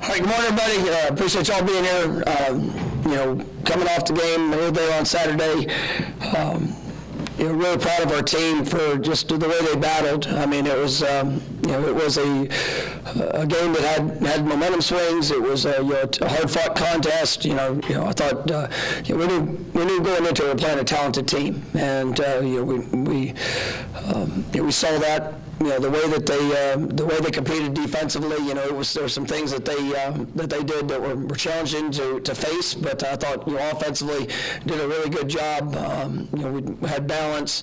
All right, good morning, everybody. Appreciate y'all being here. Coming off the game there on Saturday. Really proud of our team for just the way they battled. I mean, it was it was a game that had momentum swings. It was a hard-fought contest. I thought we knew going into it, we were playing a talented team, and we saw that. The way they competed defensively, there were some things that they did that were challenging to face, but I thought offensively did a really good job. We had balance.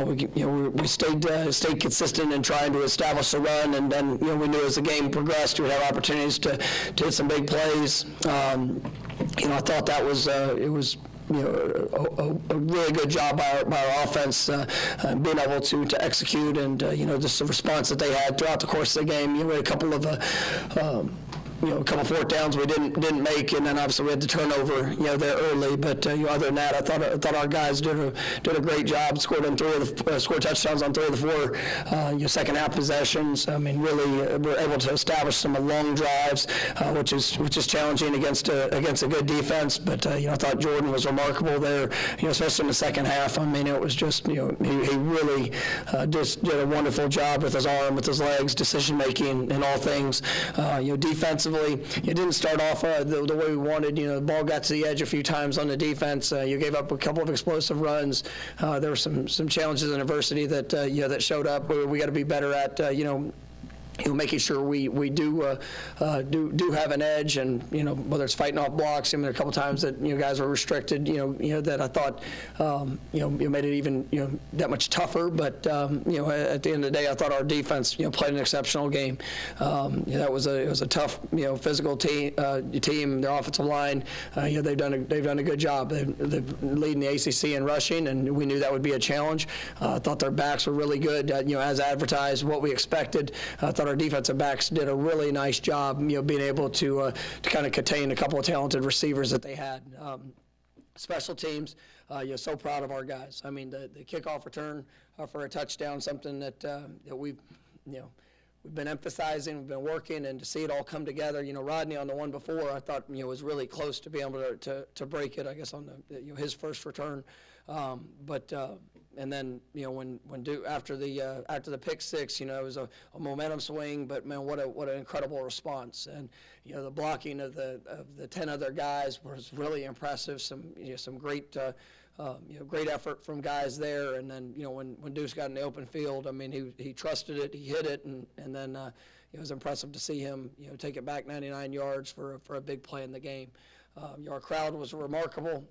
We stayed consistent in trying to establish a run, and then we knew as the game progressed we'd have opportunities to hit some big plays. I thought that was it was. A really good job by our offense being able to execute, and just the response that they had throughout the course of the game. We had a couple of a couple fourth downs we didn't make, and then obviously we had the turnover there early. But other than that, I thought our guys did a great job. Scored touchdowns on 3 of the 4 second half possessions. I mean, really were able to establish some long drives, which is challenging against a good defense. But I thought Jordan was remarkable there, especially in the second half. I mean, it was just he really just did a wonderful job with his arm, with his legs, decision making, and all things. Defensively, it didn't start off the way we wanted. The ball got to the edge a few times on the defense. You gave up a couple of explosive runs. There were some challenges and adversity that that showed up. We got to be better at making sure we do have an edge, and whether it's fighting off blocks. I mean, there are a couple times that guys were restricted. That I thought made it even that much tougher. But at the end of the day, I thought our defense played an exceptional game. It was a tough physical team. Their offensive line, they've done a good job. They're leading the ACC in rushing, and we knew that would be a challenge. I thought their backs were really good. As advertised, what we expected. I thought our defensive backs did a really nice job, being able to kind of contain a couple of talented receivers that they had. Special teams, so proud of our guys. I mean, the kickoff return for a touchdown, something that we've been emphasizing, we've been working, and to see it all come together. Rodney on the one before, I thought was really close to being able to break it. I guess on his first return, and then when Duke after the pick six, it was a momentum swing, but man, what an incredible response. And the blocking of the 10 other guys was really impressive. Some great great effort from guys there. And then when Deuce got in the open field, I mean he trusted it, he hit it, and then it was impressive to see him take it back 99 yards for a big play in the game. Our crowd was remarkable.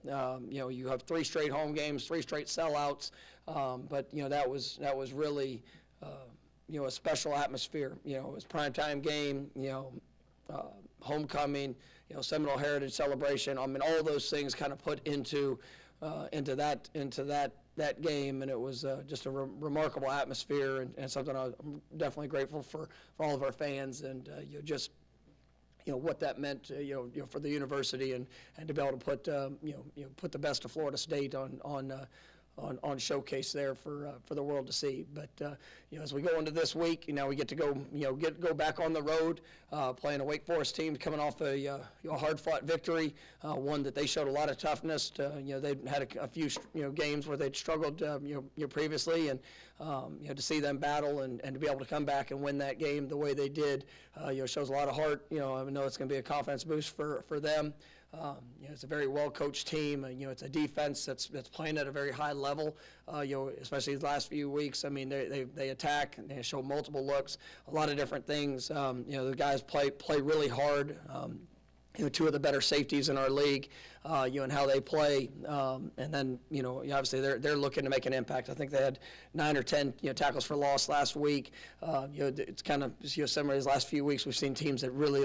You have 3 straight home games, 3 straight sellouts, but that was really a special atmosphere. It was primetime game. Homecoming. Seminole Heritage Celebration. I mean, all those things kind of put into that game, and it was just a remarkable atmosphere, and something I'm definitely grateful for all of our fans, and what that meant, for the university, and to be able to put put the best of Florida State on showcase there for the world to see. But as we go into this week, we get to go back on the road, playing a Wake Forest team coming off a hard-fought victory, one that they showed a lot of toughness. They had a few games where they'd struggled previously, and to see them battle and to be able to come back and win that game the way they did, shows a lot of heart. I know it's going to be a confidence boost for them. It's a very well-coached team. It's a defense that's playing at a very high level. Especially the last few weeks. I mean, they attack and they show multiple looks, a lot of different things. The guys play really hard. 2 of the better safeties in our league, and how they play, and then obviously they're looking to make an impact. I think they had 9 or 10 tackles for loss last week. It's kind of some of these last few weeks we've seen teams that really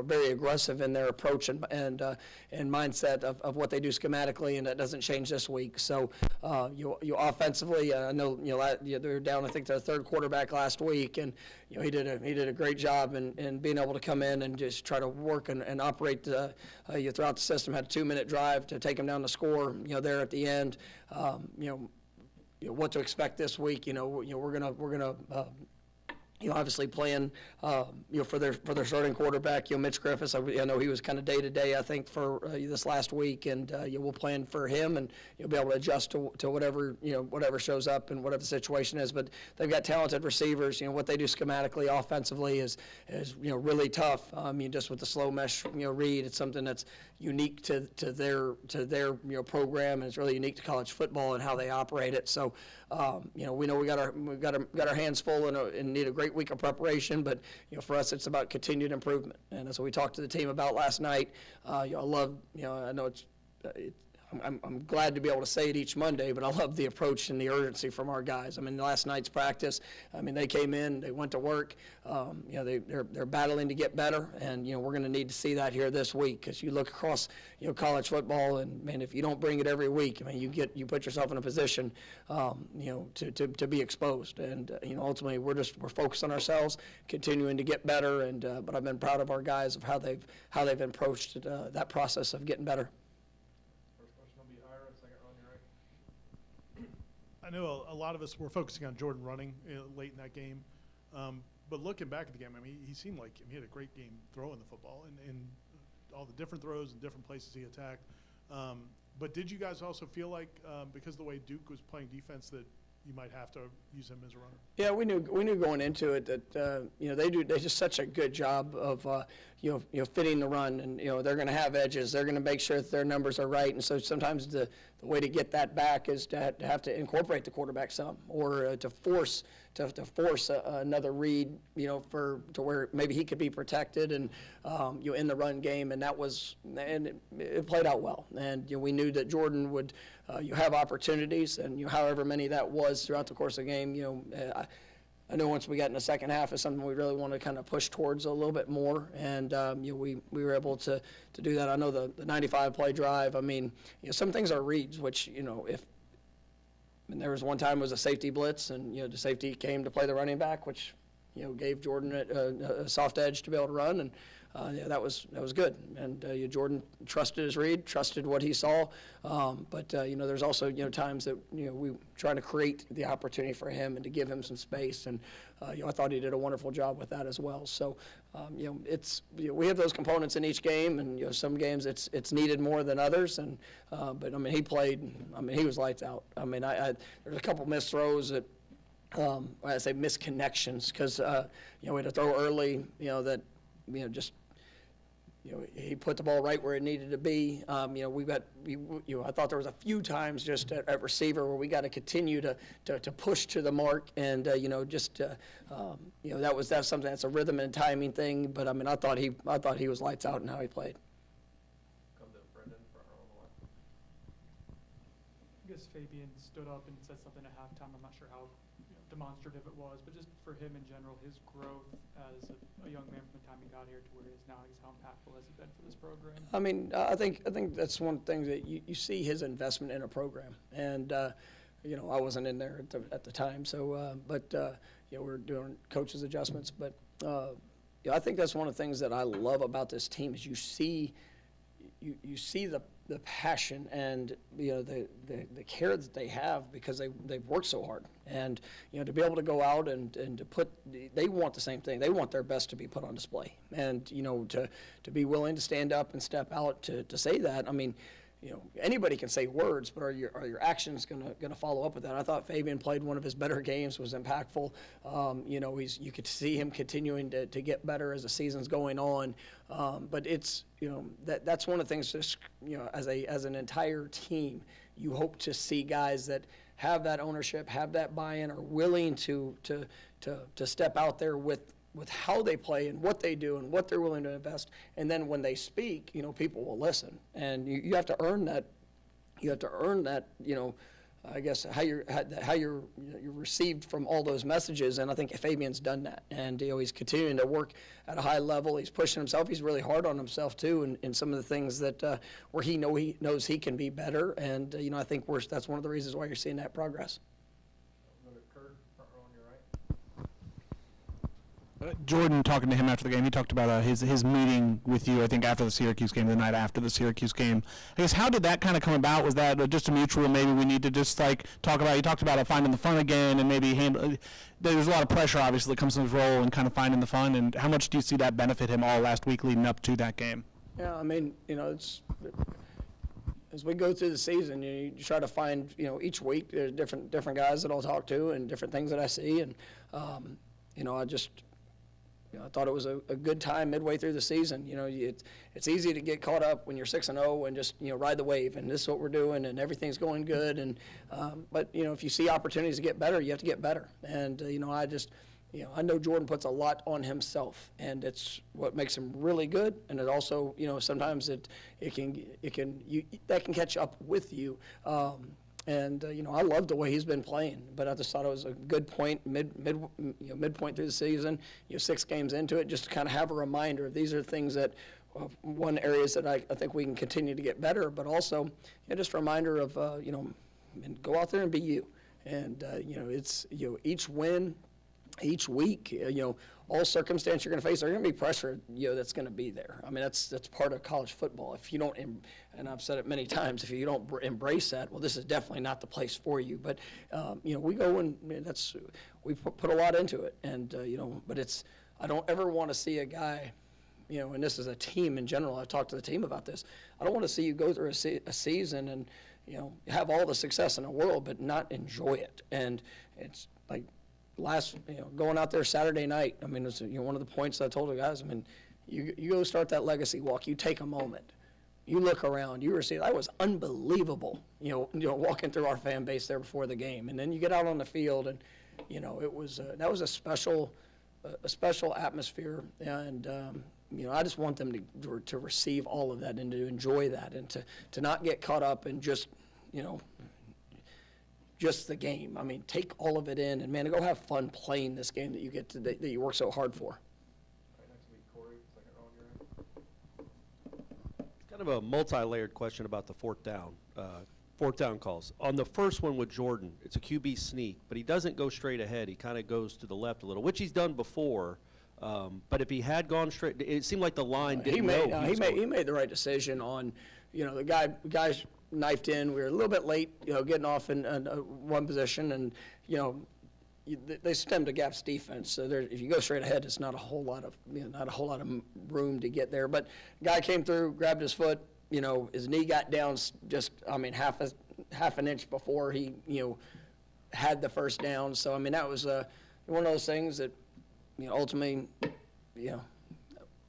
very aggressive in their approach and mindset of what they do schematically, and that doesn't change this week. So you offensively, I know they were down I think to the 3rd quarterback last week, and he did a great job in being able to come in and just try to work and operate throughout the system. Had a 2-minute drive to take them down to score. There at the end. What to expect this week? We're gonna obviously playing, for their starting quarterback, Mitch Griffiths. I know he was kind of day to day, I think, for this last week, and we'll plan for him, and you'll be able to adjust to whatever whatever shows up and whatever the situation is. But they've got talented receivers. What they do schematically, offensively is really tough. Just with the slow mesh read, it's something that's unique to their program, and it's really unique to college football and how they operate it. So we know we got our hands full and need a great week of preparation, but for us it's about continued improvement, and that's what we talked to the team about last night. I love, I know I'm glad to be able to say it each Monday, but I love the approach and the urgency from our guys. Last night's practice, they came in, they went to work, they're battling to get better, and we're going to need to see that here this week, because you look across college football, and man, if you don't bring it every week, you put yourself in a position to be exposed, and ultimately we're focused on ourselves, continuing to get better, and but I've been proud of our guys of how they've approached that process of getting better. I know a lot of us were focusing on Jordan running late in that game, but looking back at the game, he seemed like he had a great game throwing the football and all the different throws and different places he attacked. But did you guys also feel like because of the way Duke was playing defense that you might have to use him as a runner? Yeah, we knew going into it that they do such a good job of fitting the run, and they're going to have edges. They're going to make sure that their numbers are right, and so sometimes the way to get that back is to have to incorporate the quarterback some, or to force another read, to where maybe he could be protected and in the run game, and it played out well. And we knew that Jordan would have opportunities, and however many that was throughout the course of the game. I know once we got in the second half, it's something we really want to kind of push towards a little bit more, and we were able to do that. I know the 95 play drive. Some things are reads, which there was one time it was a safety blitz, and the safety came to play the running back, which gave Jordan a soft edge to be able to run, and that was good. And Jordan trusted his read, trusted what he saw. But there's also times that we try to create the opportunity for him and to give him some space. And I thought he did a wonderful job with that as well. So we have those components in each game, and some games it's needed more than others. And but he played. He was lights out. There's a couple missed throws that. I say misconnections, because we had to throw early. He put the ball right where it needed to be. I thought there was a few times just at receiver where we got to continue to push to the mark, and that's something that's a rhythm and timing thing. But I thought he was lights out in how he played. Come to Brendan for our own one. I guess Fabian stood up and said something at halftime. I'm not sure how demonstrative it was, but just for him in general, his growth as a young man from the time he got here to where he is now, how impactful has he been for this program? I think that's one thing that you see his investment in a program, and I wasn't in there at the time, so we're doing coaches adjustments, but I think that's one of the things that I love about this team is you see the passion and the care that they have, because they've worked so hard, and to be able to go out and to put, they want the same thing. They want their best to be put on display, and to be willing to stand up and step out to say that. Anybody can say words, but are your actions gonna follow up with that? I thought Fabian played one of his better games, was impactful. You could see him continuing to get better as the season's going on. But it's that's one of the things. Just as an entire team, you hope to see guys that have that ownership, have that buy-in, are willing to step out there with how they play and what they do and what they're willing to invest. And then when they speak, people will listen. And you have to earn that. You have to earn that, I guess, how you're received from all those messages. And I think Fabian's done that. And, he's continuing to work at a high level. He's pushing himself. He's really hard on himself, too, in some of the things that where he knows he can be better. And, I think that's one of the reasons why you're seeing that progress. Jordan, talking to him after the game, he talked about his meeting with you, I think, after the Syracuse game, the night after the Syracuse game. I guess, how did that kind of come about? Was that just a mutual, maybe we need to just, like, talk about, you talked about finding the fun again and maybe handle, there's a lot of pressure, obviously, that comes from his role and kind of finding the fun, and how much do you see that benefit him all last week leading up to that game? Yeah, I mean, it's as we go through the season, you try to find, each week there's different guys that I'll talk to and different things that I see, and I thought it was a good time midway through the season. It's easy to get caught up when you're 6-0 and just ride the wave, and this is what we're doing, and everything's going good. And but if you see opportunities to get better, you have to get better. And I know Jordan puts a lot on himself, and it's what makes him really good. And it also, sometimes that can catch up with you. I love the way he's been playing, but I just thought it was a good point midpoint through the season, 6 games into it, just to kind of have a reminder of these are things that one areas that I think we can continue to get better, but also just a reminder of and go out there and be you, and it's each win, each week, all circumstance you're going to face, there's going to be pressure, that's going to be there. I mean, that's part of college football. If you don't, and I've said it many times, if you don't embrace that, well, this is definitely not the place for you. But, we go and we put a lot into it. And, but I don't ever want to see a guy, and this is a team in general. I've talked to the team about this. I don't want to see you go through a season and, have all the success in the world, but not enjoy it. And it's like, going out there Saturday night, I mean, it's one of the points I told the guys, I mean, you go start that legacy walk, you take a moment, you look around, you see, that was unbelievable, walking through our fan base there before the game, and then you get out on the field, and it was that was a special atmosphere, and I just want them to receive all of that and to enjoy that, and to not get caught up in just the game. I mean, take all of it in, and man, go have fun playing this game that you work so hard for. All right, next week, Corey, second row on your end. Kind of a multi-layered question about the fourth down calls. On the first one with Jordan, it's a QB sneak, but he doesn't go straight ahead. He kind of goes to the left a little, which he's done before. But if he had gone straight, it seemed like the line didn't know. He made the right decision on, the guys knifed in. We were a little bit late, getting off in one position, and they stemmed a gaps defense. So if you go straight ahead, it's not a whole lot of room to get there. But guy came through, grabbed his foot. His knee got down just half an inch before he had the first down. So I mean that was one of those things that ultimately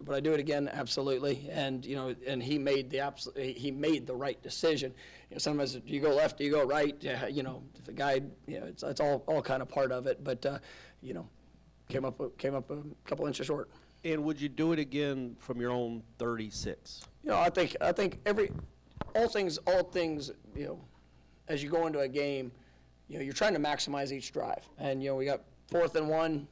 Would I do it again? Absolutely. And and he made the right decision. Sometimes you go left, you go right. If the guy, it's all kind of part of it. But came up a couple inches short. And would you do it again from your own 36? I think all things. As you go into a game, you're trying to maximize each drive. And we got 4th and 1.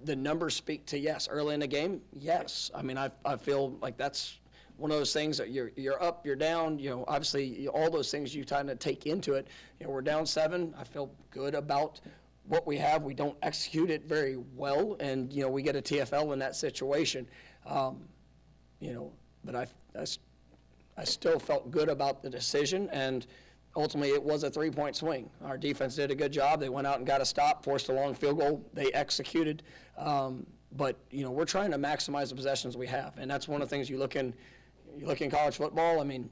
The numbers speak to yes. Early in the game, yes. I mean, I feel like that's one of those things that you're up, you're down. Obviously, all those things you kind of take into it. We're down 7. I feel good about what we have. We don't execute it very well, and we get a TFL in that situation. But I still felt good about the decision, and ultimately it was a 3-point swing. Our defense did a good job. They went out and got a stop, forced a long field goal. They executed. But we're trying to maximize the possessions we have, and that's one of the things you look in college football. I mean,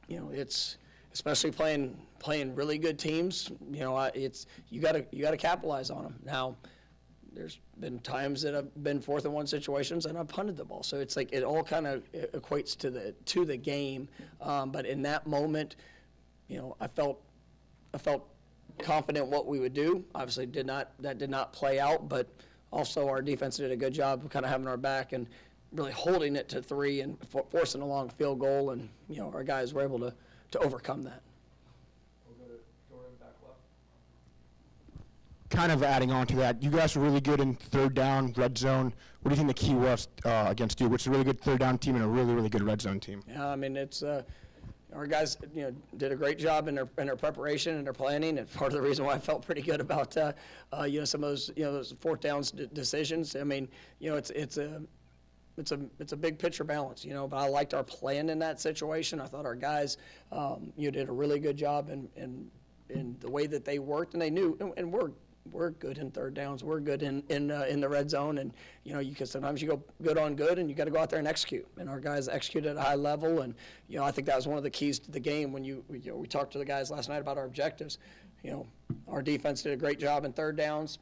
it's especially playing really good teams. It's you got to capitalize on them. Now, there's been times that I've been 4th and 1 situations and I've punted the ball. So it's like it all kind of equates to the game. But in that moment, I felt confident what we would do. Obviously, that did not play out, but also our defense did a good job of kind of having our back and really holding it to 3 and forcing a long field goal, and our guys were able to overcome that. We'll go to Jordan back left. Kind of adding on to that, you guys were really good in 3rd down, red zone. What do you think the key was against you? Which is a really good 3rd down team and a really, really good red zone team? Yeah, I mean, it's our guys, did a great job in their preparation and their planning, and part of the reason why I felt pretty good about, some of those, those fourth downs decisions. I mean, it's a big picture balance, but I liked our plan in that situation. I thought our guys, did a really good job in the way that they worked, and they knew, and we're good in third downs. We're good in the red zone, and sometimes you go good on good, and you got to go out there and execute. And our guys executed at a high level, and I think that was one of the keys to the game. When we talked to the guys last night about our objectives. Our defense did a great job in third downs,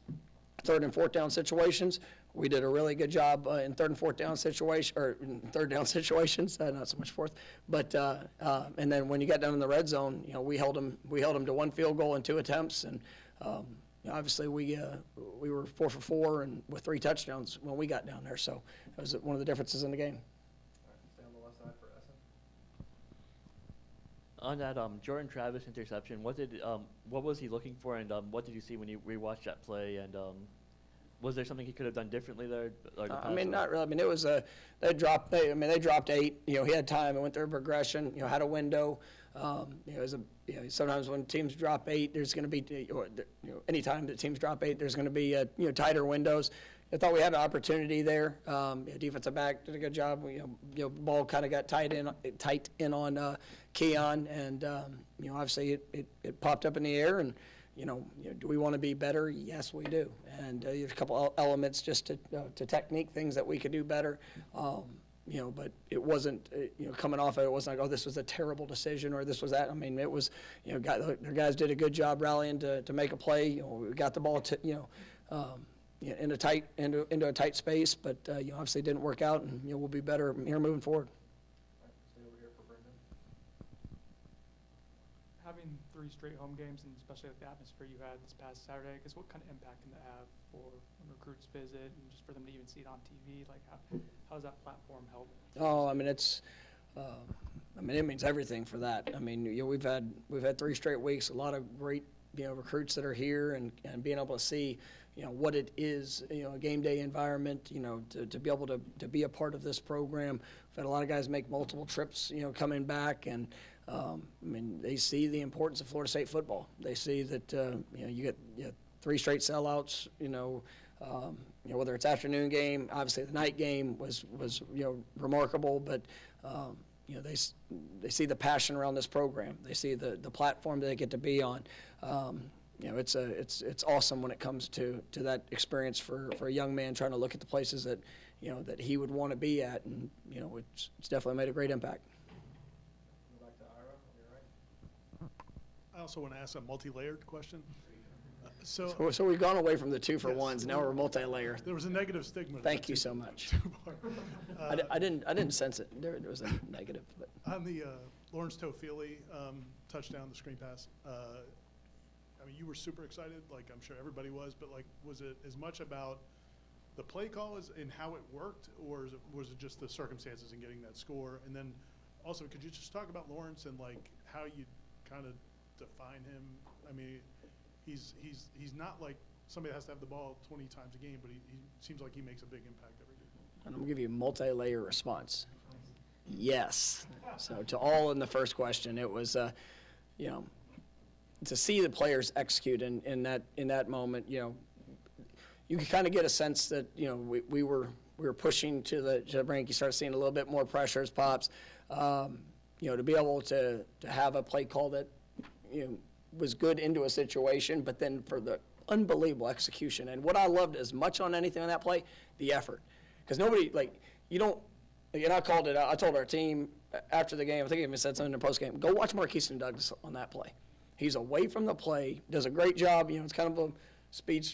third and fourth down situations. We did a really good job in third and fourth down situation, or in third down situations, not so much fourth. But and then when you got down in the red zone, we held them to one field goal and 2 attempts, and obviously we were 4 for 4 and with 3 touchdowns when we got down there. So that was one of the differences in the game. All right, stay on the left side for Essen. On that Jordan Travis interception, what was he looking for, and what did you see when you rewatched that play? And was there something he could have done differently there? I mean, not really. I mean, it was they dropped 8. He had time and went through a progression. Had a window. Sometimes when teams drop 8, there's going to be, anytime that teams drop 8, there's going to be tighter windows. I thought we had an opportunity there. Defensive back did a good job. Ball kind of got tight in on Keon, and obviously it popped up in the air. And do we want to be better? Yes, we do. And there's a couple elements just to technique, things that we could do better. But it wasn't, coming off of it, wasn't like, oh, this was a terrible decision or this was that. I mean, it was, their guys did a good job rallying to make a play. We got the ball, into a tight space, but obviously it didn't work out, and we'll be better here moving forward. All right, stay over here for Brendan. Having 3 straight home games, and especially with the atmosphere you had this past Saturday, I guess what kind of impact can that have for when recruits visit and just for them to even see it on TV? Like, how does that platform help? Oh, I mean, it means everything for that. I mean, we've had 3 straight weeks, a lot of great, recruits that are here, and being able to see, what it is, a game day environment, to be able to be a part of this program. We've had a lot of guys make multiple trips, coming back, and I mean, they see the importance of Florida State football. They see that, you get 3 straight sellouts, whether it's afternoon game, obviously the night game was remarkable, but they see the passion around this program. They see the platform that they get to be on. It's awesome when it comes to that experience for a young man trying to look at the places that that he would want to be at, and it's definitely made a great impact. Go back to Ira on your right. I also want to ask a multi-layered question. So we've gone away from the 2 for Yes. 1s. Now we're multi-layer. There was a negative stigma. Thank you so much. I didn't sense it. There was a negative, but On the Lawrence Toafili touchdown, the screen pass, I mean, you were super excited, like I'm sure everybody was, but like, was it as much about the play call and how it worked, or was it just the circumstances in getting that score? And then also, could you just talk about Lawrence and like how you kind of define him? I mean, he's not like somebody that has to have the ball 20 times a game, but he seems like he makes a big impact every game. I'm going to give you a multi-layer response. Yes. So to all in the first question, it was, to see the players execute in that moment, you could kind of get a sense that, we were pushing to the brink. You start seeing a little bit more pressures, pops. To be able to have a play call that, was good into a situation, but then for the unbelievable execution. And what I loved as much on anything on that play, the effort. Because nobody, I called it out. I told our team after the game, I think I even said something in the postgame, go watch Marquise Douglas on that play. He's away from the play, does a great job. It's kind of a speed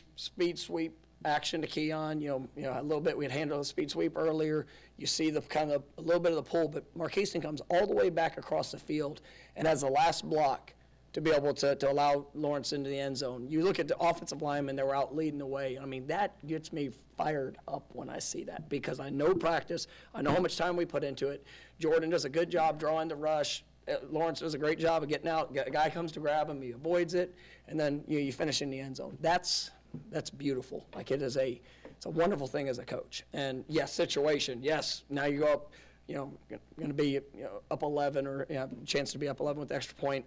sweep action to Keon. A little bit, we had handled a speed sweep earlier. You see the kind of a little bit of the pull, but Marquise comes all the way back across the field and has the last block to be able to allow Lawrence into the end zone. You look at the offensive linemen that were out leading the way. I mean, that gets me fired up when I see that, because I know practice. I know how much time we put into it. Jordan does a good job drawing the rush. Lawrence does a great job of getting out. A guy comes to grab him, he avoids it, and then you finish in the end zone. That's beautiful. Like, it's a wonderful thing as a coach. And yes, situation. Yes, now you go up going to be up 11 or chance to be up 11 with the extra point.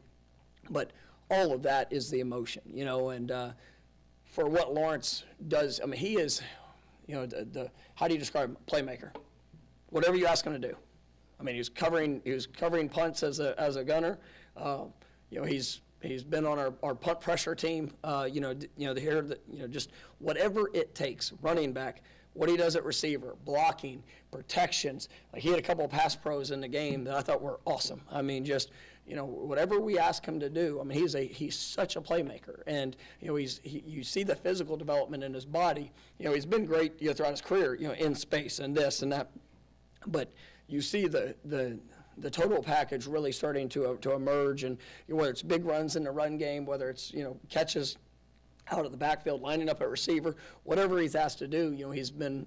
But all of that is the emotion, and for what Lawrence does, I mean, he is, how do you describe him? Playmaker. Whatever you ask him to do. I mean, he was covering punts as a gunner. He's been on our punt pressure team. Just whatever it takes. Running back, what he does at receiver, blocking, protections. Like he had a couple of pass pros in the game that I thought were awesome. I mean, just whatever we ask him to do. I mean, he's such a playmaker, and you see the physical development in his body. He's been great throughout his career. In space and this and that, but you see the total package really starting to emerge, and whether it's big runs in the run game, whether it's catches out of the backfield, lining up at receiver, whatever he's asked to do, he's been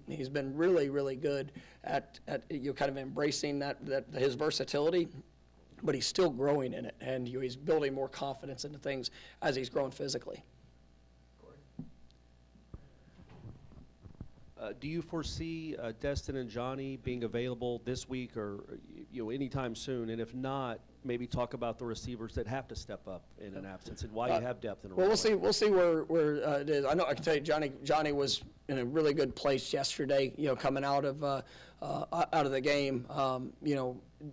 really, really good at kind of embracing that his versatility, but he's still growing in it, and he's building more confidence into things as he's grown physically. Do you foresee Destin and Johnny being available this week or anytime soon? And if not, maybe talk about the receivers that have to step up in an absence and why you have depth in a Well, we'll see where it is. I know I can tell you Johnny was in a really good place yesterday. Coming out of the game.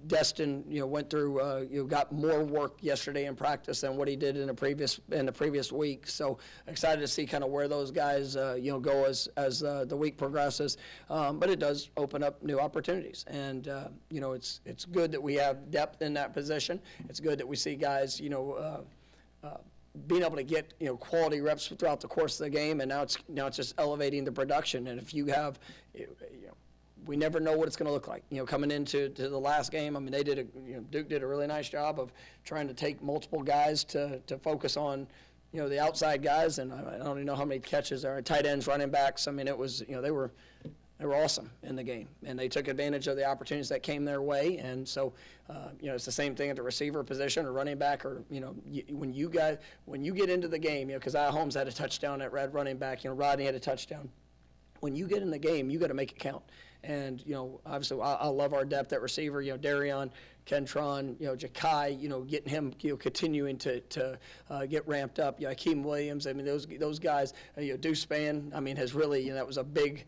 Destin went through got more work yesterday in practice than what he did in the previous week. So excited to see kind of where those guys go as the week progresses. But it does open up new opportunities, and it's good that we have depth in that position. It's good that we see guys being able to get quality reps throughout the course of the game, and now it's just elevating the production. And if you have we never know what it's going to look like. Coming into the last game, I mean, Duke did a really nice job of trying to take multiple guys to focus on, the outside guys, and I don't even know how many catches there are. Tight ends, running backs. I mean, it was, they were awesome in the game, and they took advantage of the opportunities that came their way. And so, it's the same thing at the receiver position or running back, or when you get into the game, because Holmes had a touchdown at red running back, Rodney had a touchdown. When you get in the game, you got to make it count. And, obviously, I love our depth at receiver, Darion, Kentron, Jakai, getting him, continuing to get ramped up. Akeem Williams, I mean, those guys, Deuce Spann, I mean, has really, that was a big,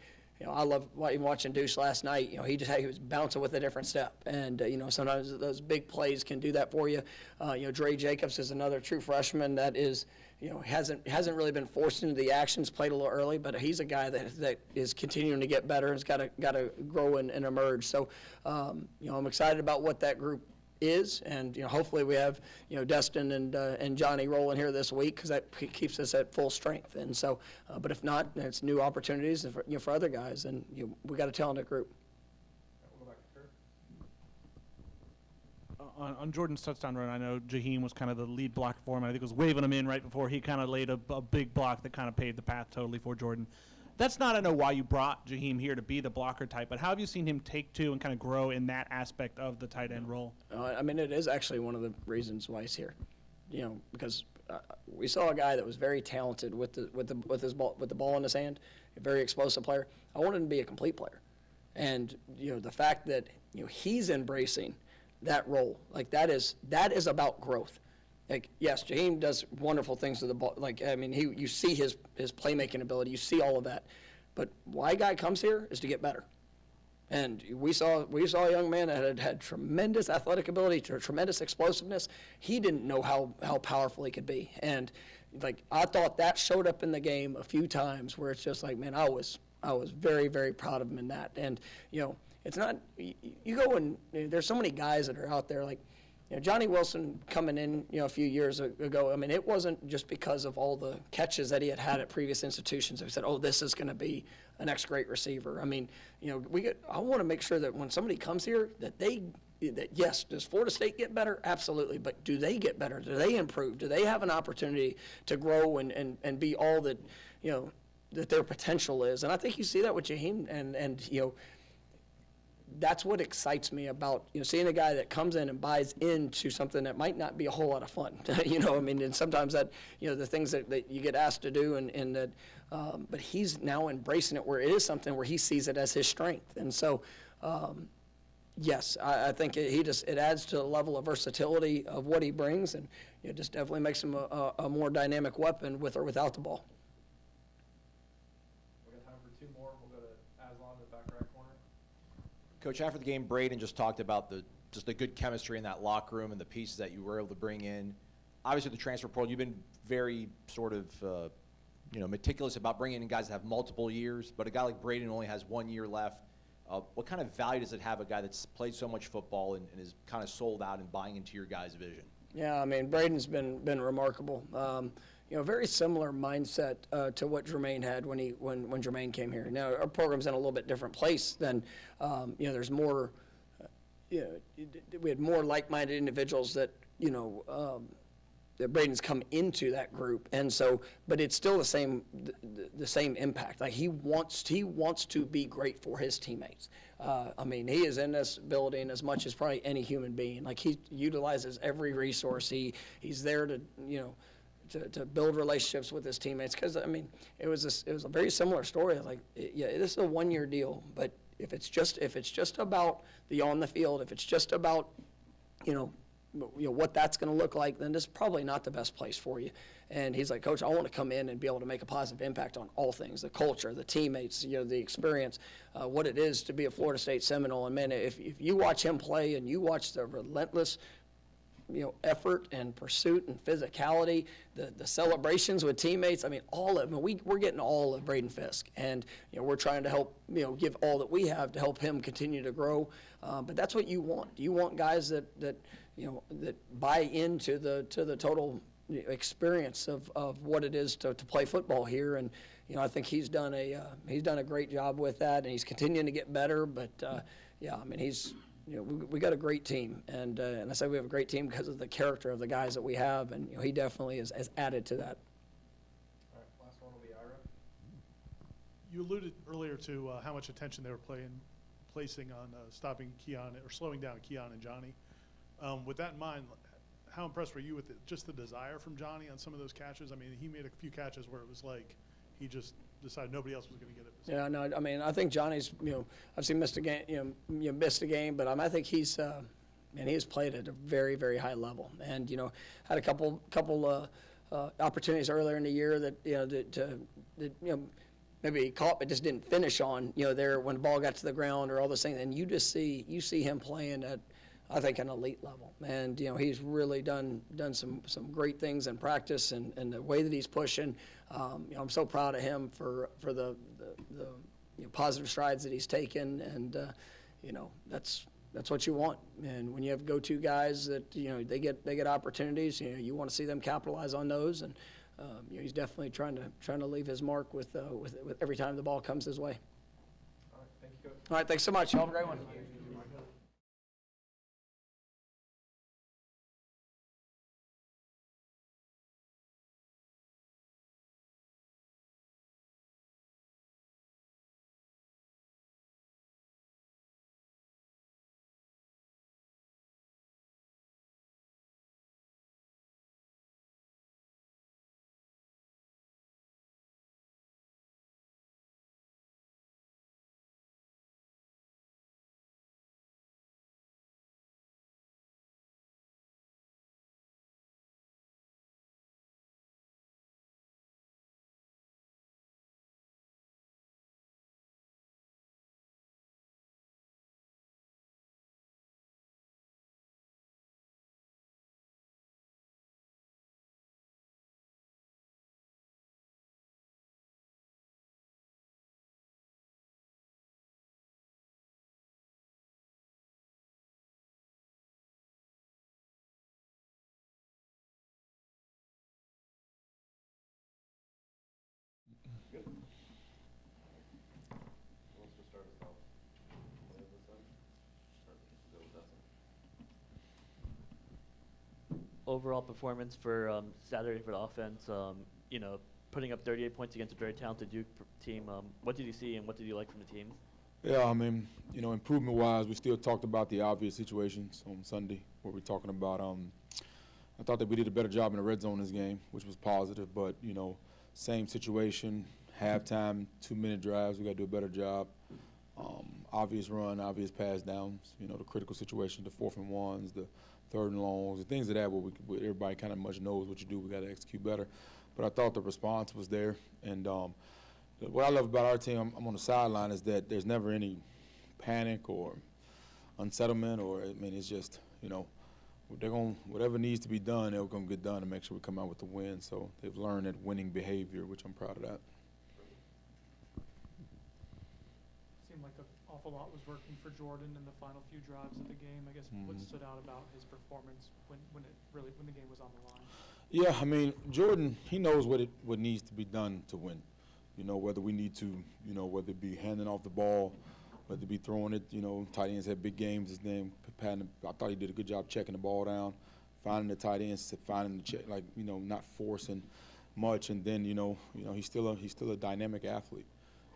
I love even watching Deuce last night. He was bouncing with a different step. And, sometimes those big plays can do that for you. Dre Jacobs is another true freshman that is, hasn't really been forced into the actions, played a little early, but he's a guy that is continuing to get better and has got to grow and emerge. So, I'm excited about what that group is, and hopefully we have Destin and Johnny rolling here this week, because that keeps us at full strength. And so, but if not, it's new opportunities for other guys, and we got a talented group. We'll go back to Kurt. On Jordan's touchdown run, I know Jaheim was kind of the lead block for him. I think it was waving him in right before he kind of laid a big block that kind of paved the path totally for Jordan. That's not, I know, why you brought Jaheim here to be the blocker type, but how have you seen him take to and kind of grow in that aspect of the tight end role? I mean, it is actually one of the reasons why he's here, because we saw a guy that was very talented with the ball in his hand, a very explosive player. I wanted him to be a complete player, and the fact that he's embracing that role, like that is about growth. Like, yes, Jaheim does wonderful things with the ball. Like, I mean, you see his playmaking ability, you see all of that. But why a guy comes here is to get better. And we saw a young man that had tremendous athletic ability, tremendous explosiveness. He didn't know how powerful he could be. And like, I thought that showed up in the game a few times where it's just like, man, I was very, very proud of him in that. And it's not, you go and there's so many guys that are out there, like, Johnny Wilson coming in, a few years ago, I mean, it wasn't just because of all the catches that he had at previous institutions. We said, oh, this is going to be a next great receiver. I mean, I want to make sure that when somebody comes here that yes, does Florida State get better? Absolutely. But do they get better? Do they improve? Do they have an opportunity to grow and be all that, that their potential is? And I think you see that with Jaheim, and that's what excites me about seeing a guy that comes in and buys into something that might not be a whole lot of fun. I mean, and sometimes that the things that you get asked to do, and that, but he's now embracing it where it is something where he sees it as his strength. And so, Yes, I think it adds to the level of versatility of what he brings, and it just definitely makes him a more dynamic weapon with or without the ball. We got time for two more. We'll go to Aslan in the back right corner. Coach, after the game, Braden just talked about just the good chemistry in that locker room and the pieces that you were able to bring in. Obviously, the transfer portal, you've been very sort of meticulous about bringing in guys that have multiple years, but a guy like Braden only has 1 year left. What kind of value does it have a guy that's played so much football and is kind of sold out and buying into your guys' vision? Yeah, I mean, Braden's been remarkable. Very similar mindset to what Jermaine had when Jermaine came here. Now, our program's in a little bit different place than, there's more, we had more like-minded individuals that, that Braden's come into that group, and so, but it's still the same impact. Like he wants to be great for his teammates. I mean, he is in this building as much as probably any human being. Like he utilizes every resource. He's there to to build relationships with his teammates. Because I mean, it was a very similar story. Like this is a 1 year deal, but if it's just about the on the field, if it's just about what that's going to look like, then this is probably not the best place for you. And he's like, Coach, I want to come in and be able to make a positive impact on all things, the culture, the teammates, the experience, what it is to be a Florida State Seminole. And man, if you watch him play and you watch the relentless effort and pursuit and physicality, the celebrations with teammates, I mean, all of them, we're getting all of Braden Fisk. And, we're trying to help, give all that we have to help him continue to grow. But that's what you want. You want guys that buy into the total experience of what it is to play football here. And, I think he's done a great job with that, and he's continuing to get better. But, I mean, we got a great team, and I say we have a great team because of the character of the guys that we have, and he definitely has added to that. All right, last one will be Ira. You alluded earlier to how much attention they were placing on stopping Keon or slowing down Keon and Johnny. With that in mind, how impressed were you with just the desire from Johnny on some of those catches? I mean, he made a few catches where it was like he just decided nobody else was going to get it. Yeah, no, I mean, I think Johnny's, I've seen missed a game, missed a game, but I think he has played at a very, very high level, and had a couple opportunities earlier in the year that maybe he caught but just didn't finish on there when the ball got to the ground or all those things, and you see him playing at, I think, an elite level, and he's really done some great things in practice, and the way that he's pushing. I'm so proud of him for the positive strides that he's taken, and that's what you want. And when you have go-to guys that they get opportunities, you want to see them capitalize on those, and he's definitely trying to leave his mark with every time the ball comes his way. All right, thank you, Coach. All right, thanks so much. Y'all have a great one. Overall performance for Saturday for the offense, putting up 38 points against a very talented Duke team. What did you see and what did you like from the team? Yeah, I mean, improvement-wise, we still talked about the obvious situations on Sunday where we're talking about. I thought that we did a better job in the red zone this game, which was positive, but, same situation, halftime, 2-minute drives, we got to do a better job. obvious run, obvious pass downs, you know, the critical situation, the 4th and 1s, the 3rd and longs, the things of that where everybody kind of much knows what you do. We got to execute better. But I thought the response was there. And what I love about our team, I'm on the sideline, is that there's never any panic or unsettlement, or, I mean, it's just, you know, whatever needs to be done, they're going to get done to make sure we come out with the win. So they've learned that winning behavior, which I'm proud of that. Seemed like an awful lot was working for Jordan in the final few drives of the game. I guess what stood out about his performance when the game was on the line? Yeah, I mean, Jordan, he knows what needs to be done to win. You know, whether we need to, you know, whether it be handing off the ball, whether it be throwing it, you know, tight ends had big games. His name, Patton, I thought he did a good job checking the ball down, finding the tight ends, finding the check, like, you know, not forcing much. And then, you know, he's still a dynamic athlete.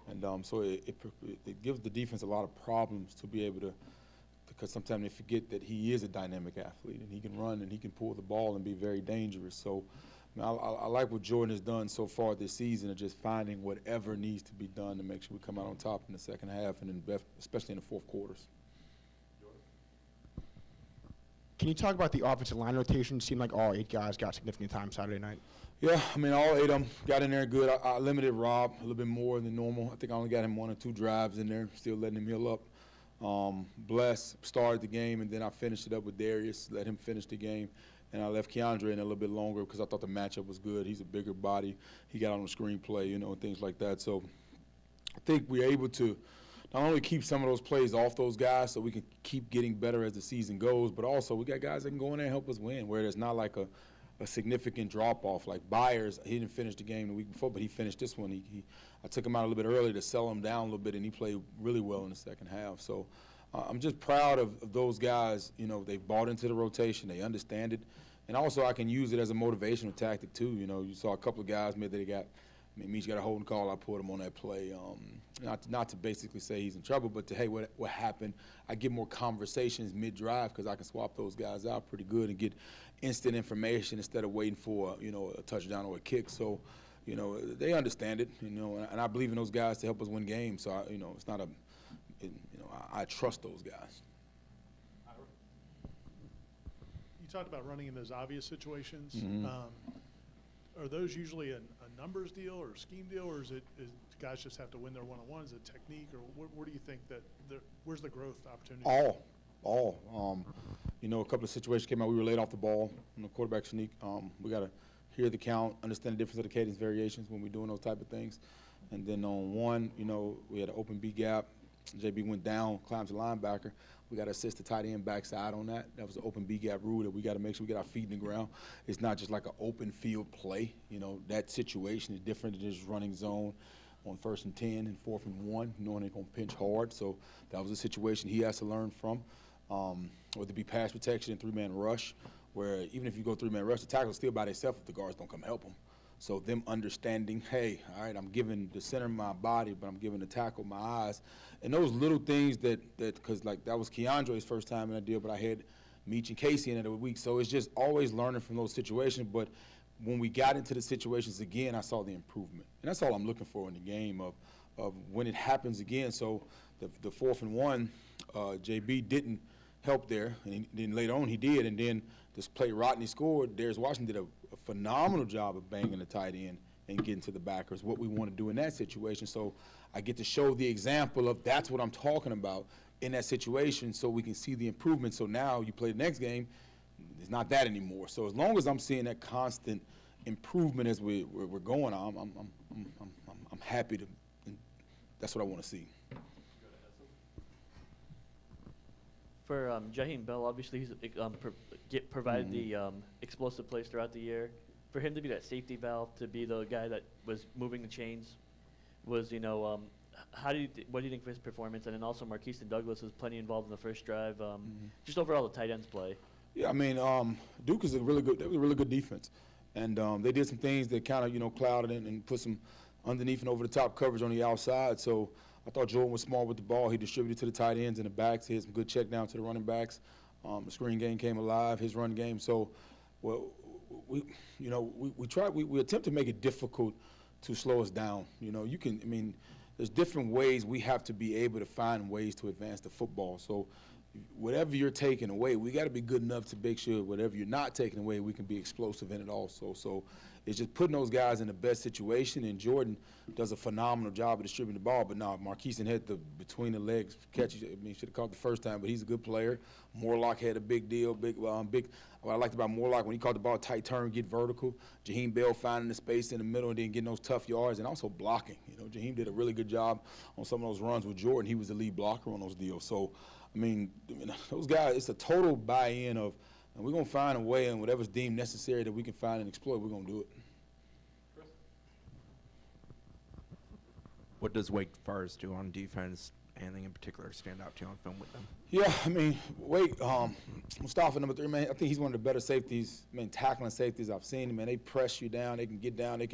And so it gives the defense a lot of problems to be able to, because sometimes they forget that he is a dynamic athlete and he can run and he can pull the ball and be very dangerous. So I like what Jordan has done so far this season of just finding whatever needs to be done to make sure we come out on top in the second half and especially in the fourth quarters. Can you talk about the offensive line rotation? It seemed like all 8 guys got significant time Saturday night. Yeah, I mean, all 8 of them got in there good. I limited Rob a little bit more than normal. I think I only got him 1 or 2 drives in there, still letting him heal up. Bless started the game, and then I finished it up with Darius, let him finish the game. And I left Keandre in a little bit longer because I thought the matchup was good. He's a bigger body. He got on the screenplay, you know, and things like that. So I think we're able to not only keep some of those plays off those guys so we can keep getting better as the season goes, but also we got guys that can go in there and help us win, where there's not like a significant drop-off. Like Byers, he didn't finish the game the week before, but he finished this one. I took him out a little bit early to sell him down a little bit, and he played really well in the second half. So I'm just proud of those guys. You know, they've bought into the rotation. They understand it. And also I can use it as a motivational tactic, too. You know, you saw a couple of guys maybe they got – I mean, Meach got a holding call. I put him on that play. Not to basically say he's in trouble, but to, hey, what happened? I get more conversations mid-drive because I can swap those guys out pretty good and get instant information instead of waiting for, you know, a touchdown or a kick. So, you know, they understand it, you know, and I believe in those guys to help us win games. So, you know, it's not I trust those guys. You talked about running in those obvious situations. Mm-hmm. Are those usually a numbers deal or a scheme deal, or is guys just have to win their one-on-one? Is it technique, or where do you think that where's the growth opportunity? All. You know, a couple of situations came out. We were laid off the ball on the quarterback sneak. We got to hear the count, understand the difference of the cadence variations when we're doing those type of things. And then on one, you know, we had an open B gap. JB went down, climbed to linebacker. We got to assist the tight end backside on that. That was an open B gap rule that we got to make sure we get our feet in the ground. It's not just like an open field play. You know, that situation is different than just running zone on 1st and 10 and 4th and 1, knowing they're going to pinch hard. So that was a situation he has to learn from. Whether it be pass protection and 3-man rush, where even if you go 3-man rush, the tackle's still by themselves if the guards don't come help them. So them understanding, hey, all right, I'm giving the center my body, but I'm giving the tackle my eyes. And those little things that because like that was Keandre's first time in that deal, but I had Meach and Casey in it a week. So it's just always learning from those situations. But when we got into the situations again, I saw the improvement. And that's all I'm looking for in the game of when it happens again. So the 4th and 1, JB didn't help there, and then later on he did. And then this play Rodney scored, Darius Washington did a phenomenal job of banging the tight end and getting to the backers, what we want to do in that situation. So I get to show the example of that's what I'm talking about in that situation so we can see the improvement. So now you play the next game, it's not that anymore. So as long as I'm seeing that constant improvement as we're going, I'm happy to, and that's what I want to see. For Jaheim Bell, obviously he's provided the explosive plays throughout the year. For him to be that safety valve, to be the guy that was moving the chains, was, you know, what do you think for his performance? And then also Marquise and Douglas was plenty involved in the first drive. Just overall the tight ends play. Yeah, I mean, Duke is that was a really good defense. And they did some things that kind of, you know, clouded and put some underneath and over the top coverage on the outside. So I thought Jordan was smart with the ball. He distributed to the tight ends and the backs. He had some good check down to the running backs. The screen game came alive, his run game. So, well, we attempt to make it difficult to slow us down. You know, I mean, there's different ways we have to be able to find ways to advance the football. So whatever you're taking away, we got to be good enough to make sure whatever you're not taking away, we can be explosive in it also. So it's just putting those guys in the best situation, and Jordan does a phenomenal job of distributing the ball. But now Marquise had the between the legs catch. I mean, should have caught the first time, but he's a good player. Morlock had a big deal, big. What I liked about Morlock, when he caught the ball, tight turn, get vertical. Jaheim Bell finding the space in the middle and then getting those tough yards, and also blocking. You know, Jaheim did a really good job on some of those runs with Jordan. He was the lead blocker on those deals. So, I mean, those guys, it's a total buy-in of, and we're going to find a way, and whatever's deemed necessary that we can find and exploit, we're going to do it. What does Wake Forest do on defense? Anything in particular stand out to you on film with them? Yeah, I mean, Wake, Mustafa, number 3, man, I think he's one of the better safeties, tackling safeties I've seen. Man, they press you down, they can get down, they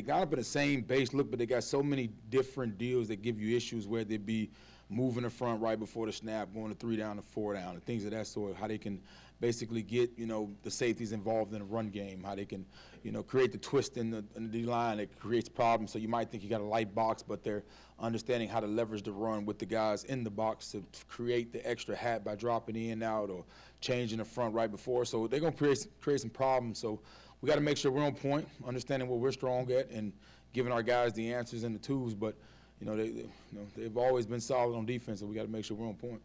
got up in the same base look, but they got so many different deals that give you issues, where they be moving the front right before the snap, going to 3 down to 4 down, and things of that sort, how they can basically get, the safeties involved in a run game, how they can, create the twist in the D-line that creates problems. So you might think you got a light box, but they're understanding how to leverage the run with the guys in the box to create the extra hat by dropping in and out or changing the front right before. So they're going to create some problems. So we got to make sure we're on point, understanding what we're strong at, and giving our guys the answers and the tools. But they've always been solid on defense, so we got to make sure we're on point.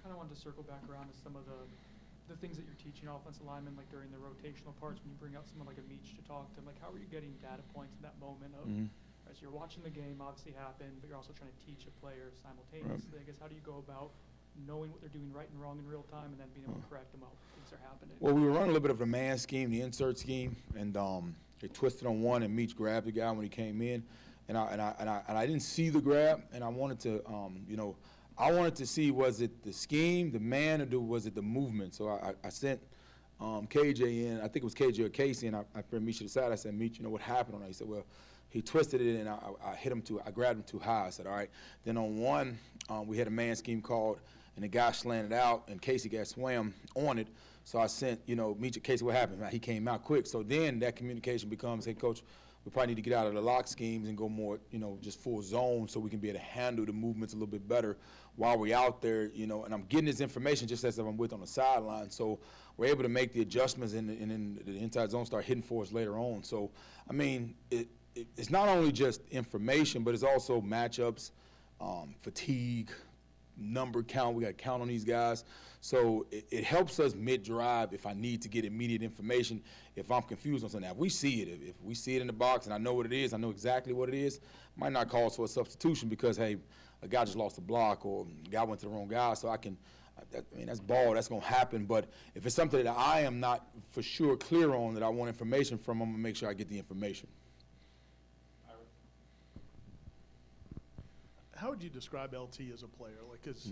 Kind of wanted to circle back around to some of the things that you're teaching offensive linemen, like during the rotational parts, when you bring out someone like a Meach to talk to them, like how are you getting data points in that moment of, as you're watching the game obviously happen, but you're also trying to teach a player simultaneously. I guess, how do you go about knowing what they're doing right and wrong in real time, and then being able to correct them while things are happening? Well, we were running a little bit of a man scheme, the insert scheme, and they twisted on one, and Meach grabbed the guy when he came in, and I didn't see the grab, and I wanted to, I wanted to see, was it the scheme, the man, or was it the movement? So I sent KJ in, I think it was KJ or Casey, and I put Meach to the side. I said, Meach, what happened on that? He said, well, he twisted it, and I grabbed him too high. I said, all right. Then on one, we had a man scheme called, and the guy slanted out, and Casey got swam on it. So I sent, Meach, Casey, what happened? He came out quick. So then that communication becomes, hey, Coach, we probably need to get out of the lock schemes and go more, just full zone, so we can be able to handle the movements a little bit better while we're out there, and I'm getting this information just as if I'm on the sideline. So we're able to make the adjustments, and then the inside zone start hitting for us later on. So, I mean, it's not only just information, but it's also matchups, fatigue, number count. We got to count on these guys. So it helps us mid-drive if I need to get immediate information, if I'm confused on something. Now, if we see it, if we see it in the box and I know what it is, I know exactly what it is, might not call for a substitution because, hey, a guy just lost a block or a guy went to the wrong guy, so that's ball, that's going to happen. But if it's something that I am not for sure clear on, that I want information from, I'm going to make sure I get the information. How would you describe LT as a player? Like, because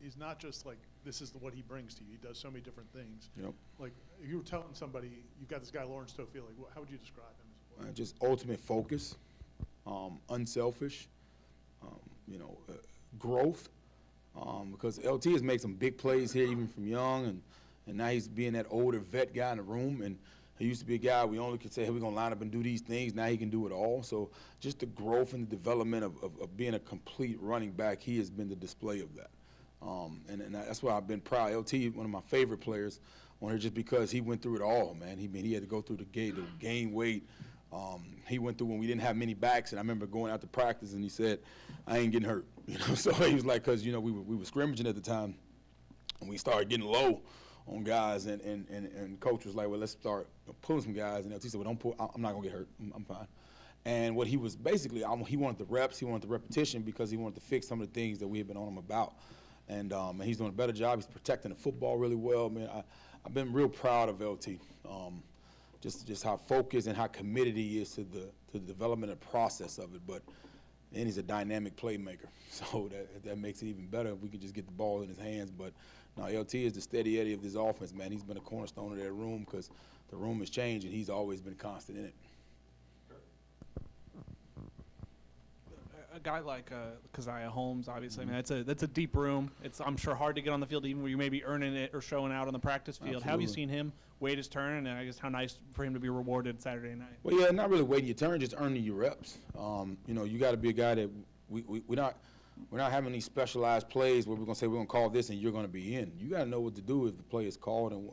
he's not just like, this is what he brings to you. He does so many different things. Yep. Like, if you were telling somebody, you've got this guy, Lawrence Toafili, how would you describe him as a player? Just ultimate focus, unselfish, growth, because LT has made some big plays here, even from young, and now he's being that older vet guy in the room. And he used to be a guy we only could say, hey, we're going to line up and do these things. Now he can do it all. So just the growth and the development of being a complete running back, he has been the display of that. And that's why I've been proud. LT, one of my favorite players on here, just because he went through it all, man. He had to go through the gain weight. He went through when we didn't have many backs, and I remember going out to practice, and he said, I ain't getting hurt. So he was like, because, we were scrimmaging at the time, and we started getting low on guys, and coach was like, well, let's start pulling some guys. And LT said, well, don't pull. I'm not going to get hurt. I'm fine. And what he was basically, he wanted the reps, he wanted the repetition, because he wanted to fix some of the things that we had been on him about. And he's doing a better job. He's protecting the football really well. Man, I've been real proud of LT. Just how focused and how committed he is to the development and process of it. But and he's a dynamic playmaker, so that makes it even better if we can just get the ball in his hands. But no, LT is the steady Eddie of this offense, man. He's been a cornerstone of that room because the room has changed, and he's always been constant in it. a guy like Keziah Holmes, obviously, I mean, that's a deep room. It's, I'm sure, hard to get on the field even where you may be earning it or showing out on the practice field. How have you seen him wait his turn, and I guess how nice for him to be rewarded Saturday night? Well, yeah, not really waiting your turn, just earning your reps. You know, you got to be a guy that we're not having these specialized plays where we're going to say we're going to call this and you're going to be in. You got to know what to do if the play is called and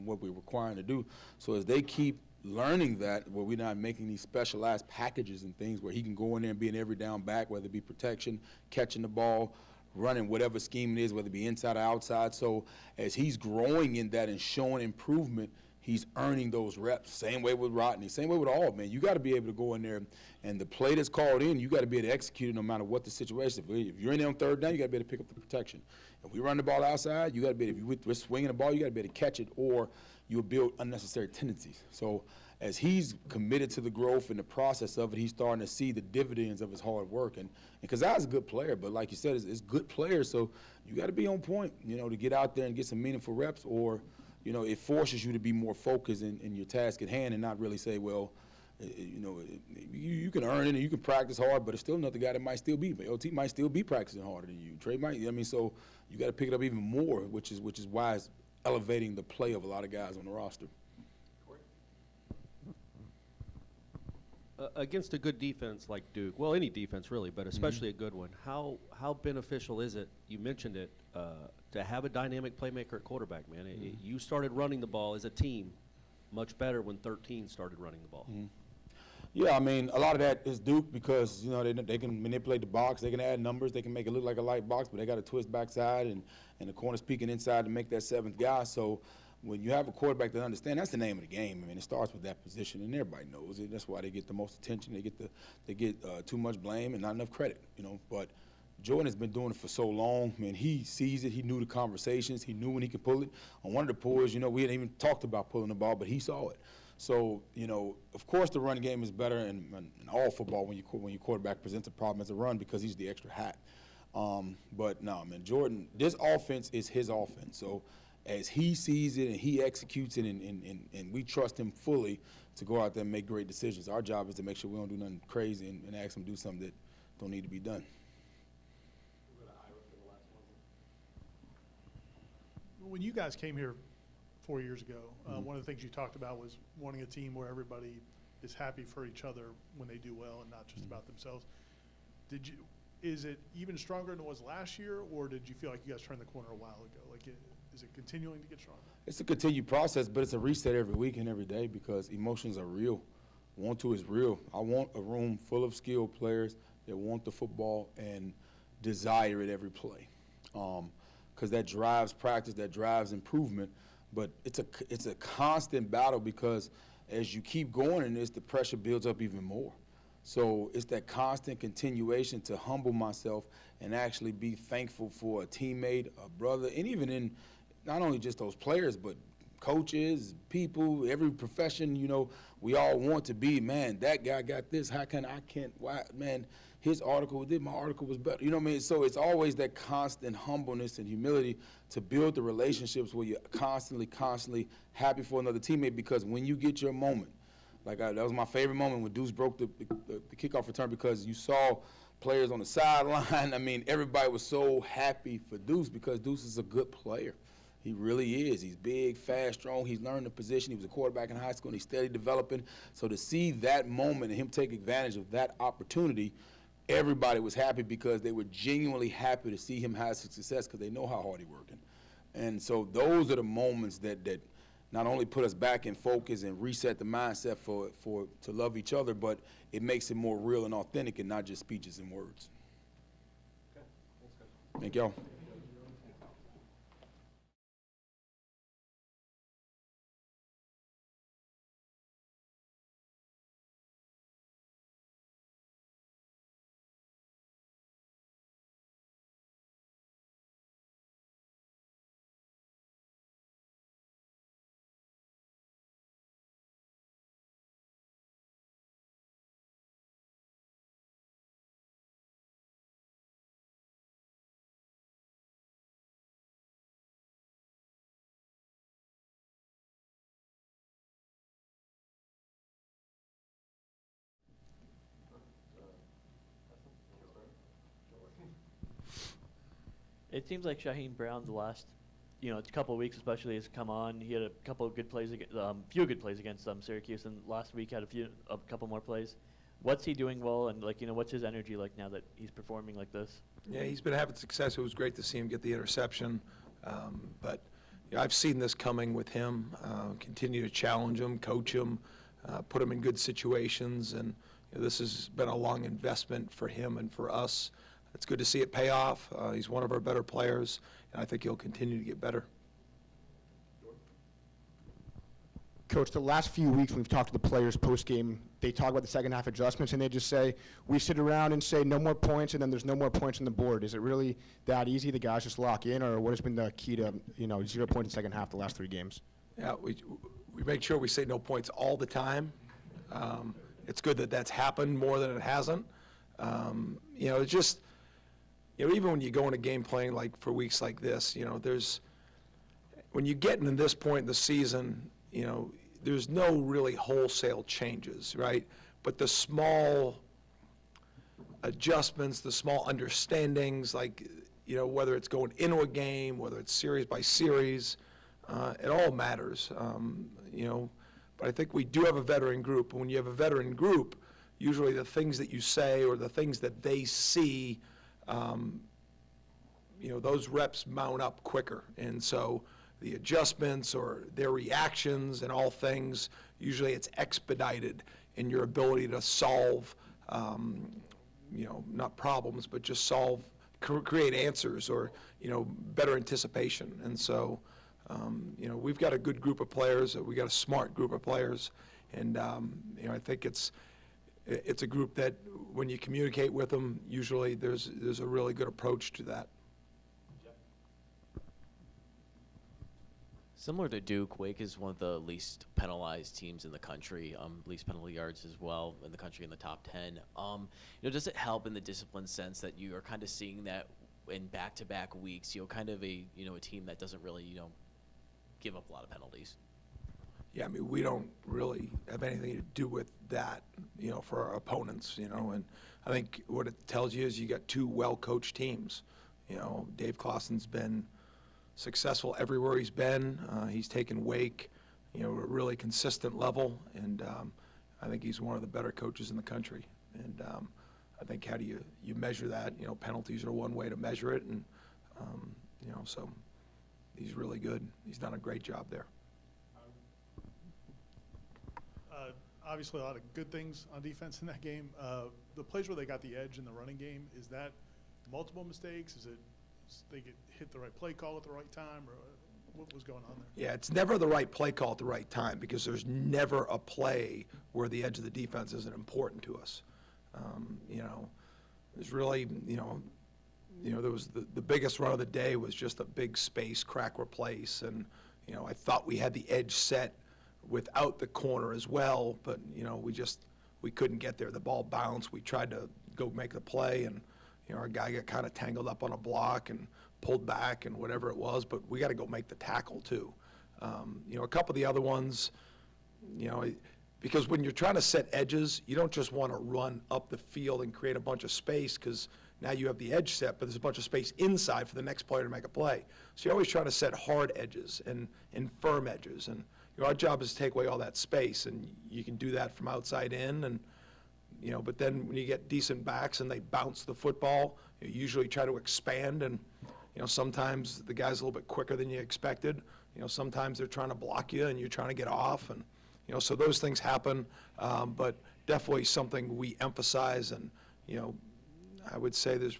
what we're requiring to do. So as they keep learning that, where we're not making these specialized packages and things where he can go in there and be an every down back, whether it be protection, catching the ball, running whatever scheme it is, whether it be inside or outside. So as he's growing in that and showing improvement, he's earning those reps. Same way with Rodney, same way with all, man. You got to be able to go in there, and the play that's called in, you got to be able to execute it no matter what the situation. If you're in there on third down, you got to be able to pick up the protection. If we run the ball outside, you got to be able to, if we're swinging the ball, you got to be able to catch it, or you'll build unnecessary tendencies. So as he's committed to the growth and the process of it, he's starting to see the dividends of his hard work. And because I was a good player, but like you said, it's good players, so you got to be on point, you know, to get out there and get some meaningful reps, or you know, it forces you to be more focused in your task at hand and not really say, well, you know, you can earn it and you can practice hard, but it's still another guy that might still be. LT might still be practicing harder than you. Trey might. I mean, so you got to pick it up even more, which is why it's elevating the play of a lot of guys on the roster. Against a good defense like Duke, well, any defense really, but especially a good one, how beneficial is it, you mentioned it, to have a dynamic playmaker at quarterback, man? You started running the ball as a team much better when 13 started running the ball. Yeah, I mean, a lot of that is Duke because, you know, they can manipulate the box, they can add numbers, they can make it look like a light box, but they got to twist backside and the corner's peeking inside to make that seventh guy. So when you have a quarterback that understands, that's the name of the game. I mean, it starts with that position, and everybody knows it. That's why they get the most attention. They get too much blame and not enough credit, you know. But Jordan has been doing it for so long. I mean, he sees it. He knew the conversations. He knew when he could pull it. On one of the pulls, you know, we hadn't even talked about pulling the ball, but he saw it. So, you know, of course the run game is better in all football when your quarterback presents a problem as a run because he's the extra hat. But no, man, Jordan, this offense is his offense. So as he sees it and he executes it and we trust him fully to go out there and make great decisions. Our job is to make sure we don't do nothing crazy and ask him to do something that don't need to be done. When you guys came here 4 years ago, one of the things you talked about was wanting a team where everybody is happy for each other when they do well and not just about themselves. Is it even stronger than it was last year, or did you feel like you guys turned the corner a while ago? Like, is it continuing to get stronger? It's a continued process, but it's a reset every week and every day because emotions are real. Want to is real. I want a room full of skilled players that want the football and desire it every play. Because that drives practice, that drives improvement. But it's a constant battle because as you keep going in this, the pressure builds up even more. So it's that constant continuation to humble myself and actually be thankful for a teammate, a brother, and even in not only just those players, but coaches, people, every profession, you know, we all want to be, man, that guy got this, why, man, his article did, my article was better. You know what I mean? So it's always that constant humbleness and humility to build the relationships where you're constantly happy for another teammate, because when you get your moment, that was my favorite moment when Deuce broke the kickoff return, because you saw players on the sideline. I mean, everybody was so happy for Deuce because Deuce is a good player. He really is. He's big, fast, strong. He's learned the position. He was a quarterback in high school, and he's steady developing. So to see that moment and him take advantage of that opportunity, everybody was happy because they were genuinely happy to see him have success because they know how hard he's working. And so those are the moments that not only put us back in focus and reset the mindset to love each other, but it makes it more real and authentic and not just speeches and words. Okay. Thanks, Coach. Thank y'all. It seems like Shaheem Brown the last, couple of weeks especially has come on. He had a couple of good plays, few good plays against Syracuse, and last week had a couple more plays. What's he doing well, and what's his energy like now that he's performing like this? Yeah, he's been having success. It was great to see him get the interception, but I've seen this coming with him. Continue to challenge him, coach him, put him in good situations, and this has been a long investment for him and for us. It's good to see it pay off. He's one of our better players, and I think he'll continue to get better. Coach, the last few weeks when we've talked to the players post-game, they talk about the second half adjustments, and they just say, we sit around and say no more points, and then there's no more points on the board. Is it really that easy? The guys just lock in, or what has been the key to 0 points in the second half the last 3 games? Yeah, we make sure we say no points all the time. It's good that that's happened more than it hasn't. It's just, even when you go in a game playing like for weeks like this, when you get into this point in the season, there's no really wholesale changes, right? But the small adjustments, the small understandings, whether it's going into a game, whether it's series by series, it all matters, But I think we do have a veteran group. And when you have a veteran group, usually the things that you say or the things that they see, those reps mount up quicker. And so the adjustments or their reactions and all things, usually it's expedited in your ability to solve, not problems, but just create answers or, better anticipation. And so, we've got a good group of players. We got a smart group of players. And, I think it's a group that when you communicate with them, usually there's a really good approach to that. Similar to Duke, Wake is one of the least penalized teams in the country, least penalty yards as well in the country in the top 10. Does it help in the discipline sense that you are kind of seeing that in back-to-back weeks, kind of a team that doesn't really, give up a lot of penalties? Yeah, we don't really have anything to do with that, for our opponents, and I think what it tells you is you got 2 well-coached teams. Dave Clawson's been successful everywhere he's been. He's taken Wake, at a really consistent level, and I think he's one of the better coaches in the country. And I think how do you measure that? Penalties are one way to measure it, and so he's really good. He's done a great job there. Obviously, a lot of good things on defense in that game. The plays where they got the edge in the running game, is that multiple mistakes? Is it they hit the right play call at the right time, or what was going on there? Yeah, it's never the right play call at the right time because there's never a play where the edge of the defense isn't important to us. There's really, there was the biggest run of the day was just a big space crack replace, and I thought we had the edge set without the corner as well, but we couldn't get there. The ball bounced. We tried to go make the play, and our guy got kind of tangled up on a block and pulled back and whatever it was, but we got to go make the tackle too. A couple of the other ones, because when you're trying to set edges, you don't just want to run up the field and create a bunch of space because now you have the edge set, but there's a bunch of space inside for the next player to make a play. So you're always trying to set hard edges and firm edges, and our job is to take away all that space, and you can do that from outside in, and but then when you get decent backs and they bounce the football, you usually try to expand, and sometimes the guy's a little bit quicker than you expected. Sometimes they're trying to block you and you're trying to get off, and so those things happen, but definitely something we emphasize, and I would say there's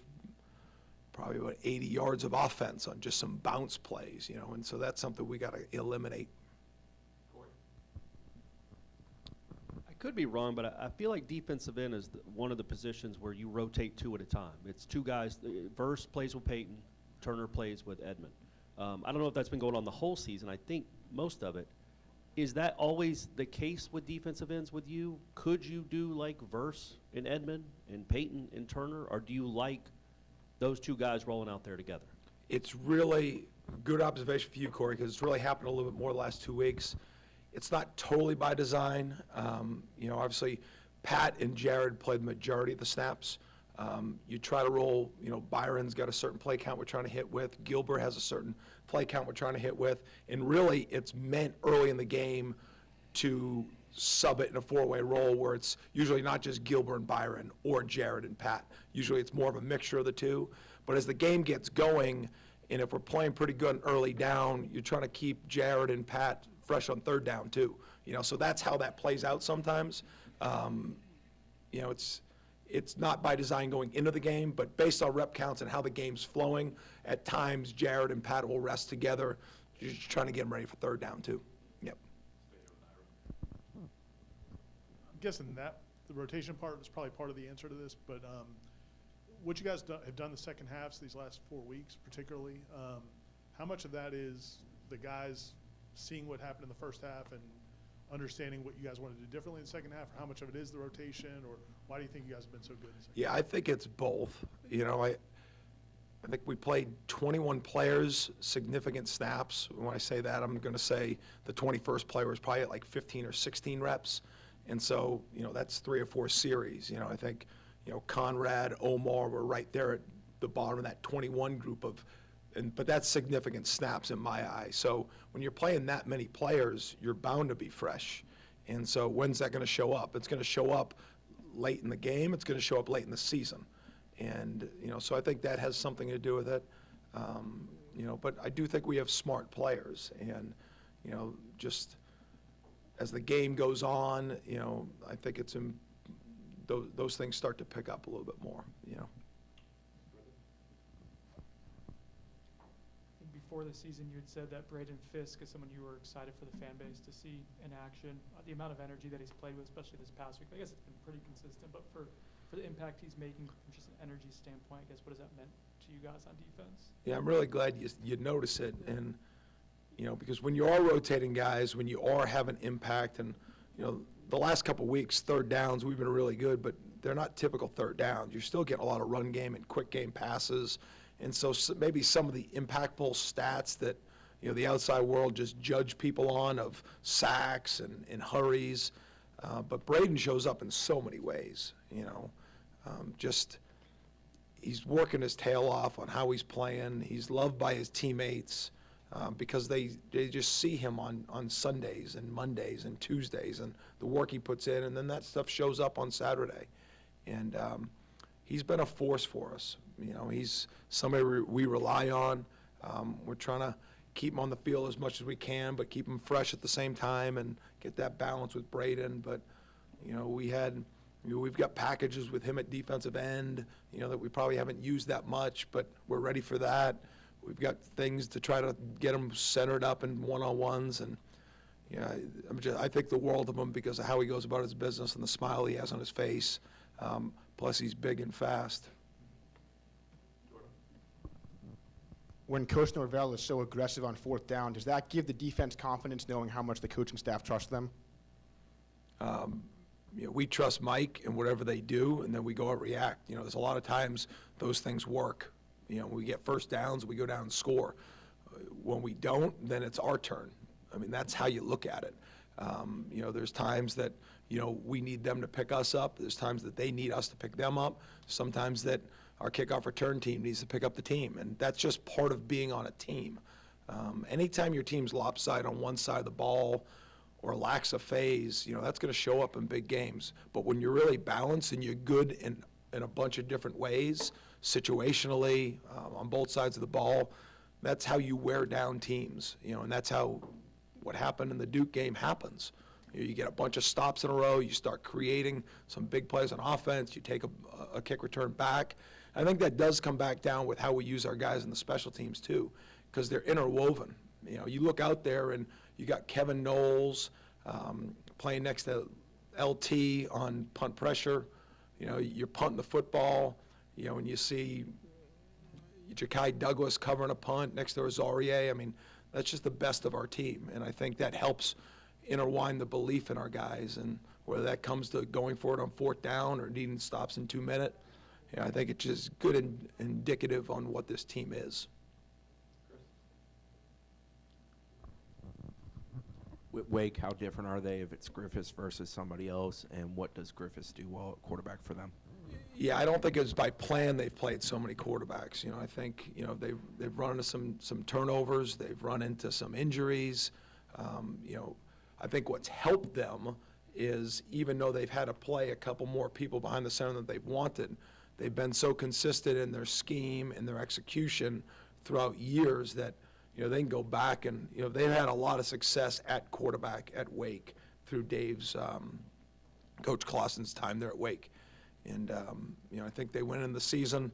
probably about 80 yards of offense on just some bounce plays, and so that's something we got to eliminate. I could be wrong, but I feel like defensive end is one of the positions where you rotate 2 at a time. It's 2 guys. Verse plays with Peyton. Turner plays with Edmond. I don't know if that's been going on the whole season. I think most of it. Is that always the case with defensive ends with you? Could you do like Verse and Edmond and Peyton and Turner, or do you like those 2 guys rolling out there together? It's really a good observation for you, Corey, because it's really happened a little bit more the last 2 weeks. It's not totally by design. Obviously, Pat and Jared played the majority of the snaps. You try to roll, Byron's got a certain play count we're trying to hit with. Gilbert has a certain play count we're trying to hit with. And really, it's meant early in the game to sub it in a four-way roll where it's usually not just Gilbert and Byron or Jared and Pat. Usually it's more of a mixture of the two. But as the game gets going, and if we're playing pretty good and early down, you're trying to keep Jared and Pat fresh on third down too. So that's how that plays out sometimes. It's not by design going into the game, but based on rep counts and how the game's flowing, at times Jared and Pat will rest together. You're just trying to get them ready for third down too. Yep. I'm guessing that the rotation part is probably part of the answer to this, but what you guys have done the second halves these last 4 weeks particularly, how much of that is the guys seeing what happened in the first half and understanding what you guys want to do differently in the second half, or how much of it is the rotation, or why do you think you guys have been so good in the second Yeah, I think it's both. I think we played 21 players, significant snaps. When I say that, I'm going to say the 21st player was probably at like 15 or 16 reps. And so, that's 3 or 4 series. I think, Conrad, Omar were right there at the bottom of that 21 group but that's significant snaps in my eye. So when you're playing that many players, you're bound to be fresh. And so when's that going to show up? It's going to show up late in the game. It's going to show up late in the season. And, so I think that has something to do with it. But I do think we have smart players. And, just as the game goes on, I think those things start to pick up a little bit more, Before the season, you had said that Braden Fisk is someone you were excited for the fan base to see in action. The amount of energy that he's played with, especially this past week, I guess it's been pretty consistent, but for the impact he's making from just an energy standpoint, I guess what has that meant to you guys on defense? Yeah, I'm really glad you notice it. And, because when you are rotating guys, when you are having impact, and, the last couple of weeks, third downs, we've been really good, but they're not typical third downs. You're still getting a lot of run game and quick game passes. And so maybe some of the impactful stats that, the outside world just judge people on, of sacks and hurries. But Braden shows up in so many ways, he's working his tail off on how he's playing. He's loved by his teammates because they just see him on Sundays and Mondays and Tuesdays and the work he puts in, and then that stuff shows up on Saturday. And he's been a force for us. He's somebody we rely on. We're trying to keep him on the field as much as we can, but keep him fresh at the same time and get that balance with Braden. But, we've got packages with him at defensive end, that we probably haven't used that much, but we're ready for that. We've got things to try to get him centered up in one-on-ones. And, I think the world of him because of how he goes about his business and the smile he has on his face. Plus, he's big and fast. When Coach Norvell is so aggressive on fourth down, does that give the defense confidence knowing how much the coaching staff trusts them? We trust Mike and whatever they do, and then we go out and react. There's a lot of times those things work. We get first downs, we go down and score. When we don't, then it's our turn. That's how you look at it. There's times that, we need them to pick us up. There's times that they need us to pick them up. Sometimes that our kickoff return team needs to pick up the team, and that's just part of being on a team. Anytime your team's lopsided on one side of the ball or lacks a phase, that's going to show up in big games. But when you're really balanced and you're good in a bunch of different ways, situationally, on both sides of the ball, that's how you wear down teams, and that's how what happened in the Duke game happens. You get a bunch of stops in a row, you start creating some big plays on offense, you take a kick return back. I think that does come back down with how we use our guys in the special teams too, because they're interwoven. You look out there and you got Kevin Knowles playing next to LT on punt pressure. You're punting the football, and you see Ja'Kai Douglas covering a punt next to Azarie. That's just the best of our team, and I think that helps intertwine the belief in our guys, and whether that comes to going for it on fourth down or needing stops in 2 minutes, I think it's just good and indicative on what this team is. Wake, how different are they if it's Griffiths versus somebody else, and what does Griffiths do well at quarterback for them? Yeah, I don't think it's by plan they've played so many quarterbacks. You know, I think, you know, they've run into some turnovers, they've run into some injuries. You know, I think what's helped them is even though they've had to play a couple more people behind the center than they've wanted, they've been so consistent in their scheme and their execution throughout years that, you know, they can go back and, you know, they've had a lot of success at quarterback at Wake through Dave's, Coach Clausen's time there at Wake. And, you know, I think they went in the season,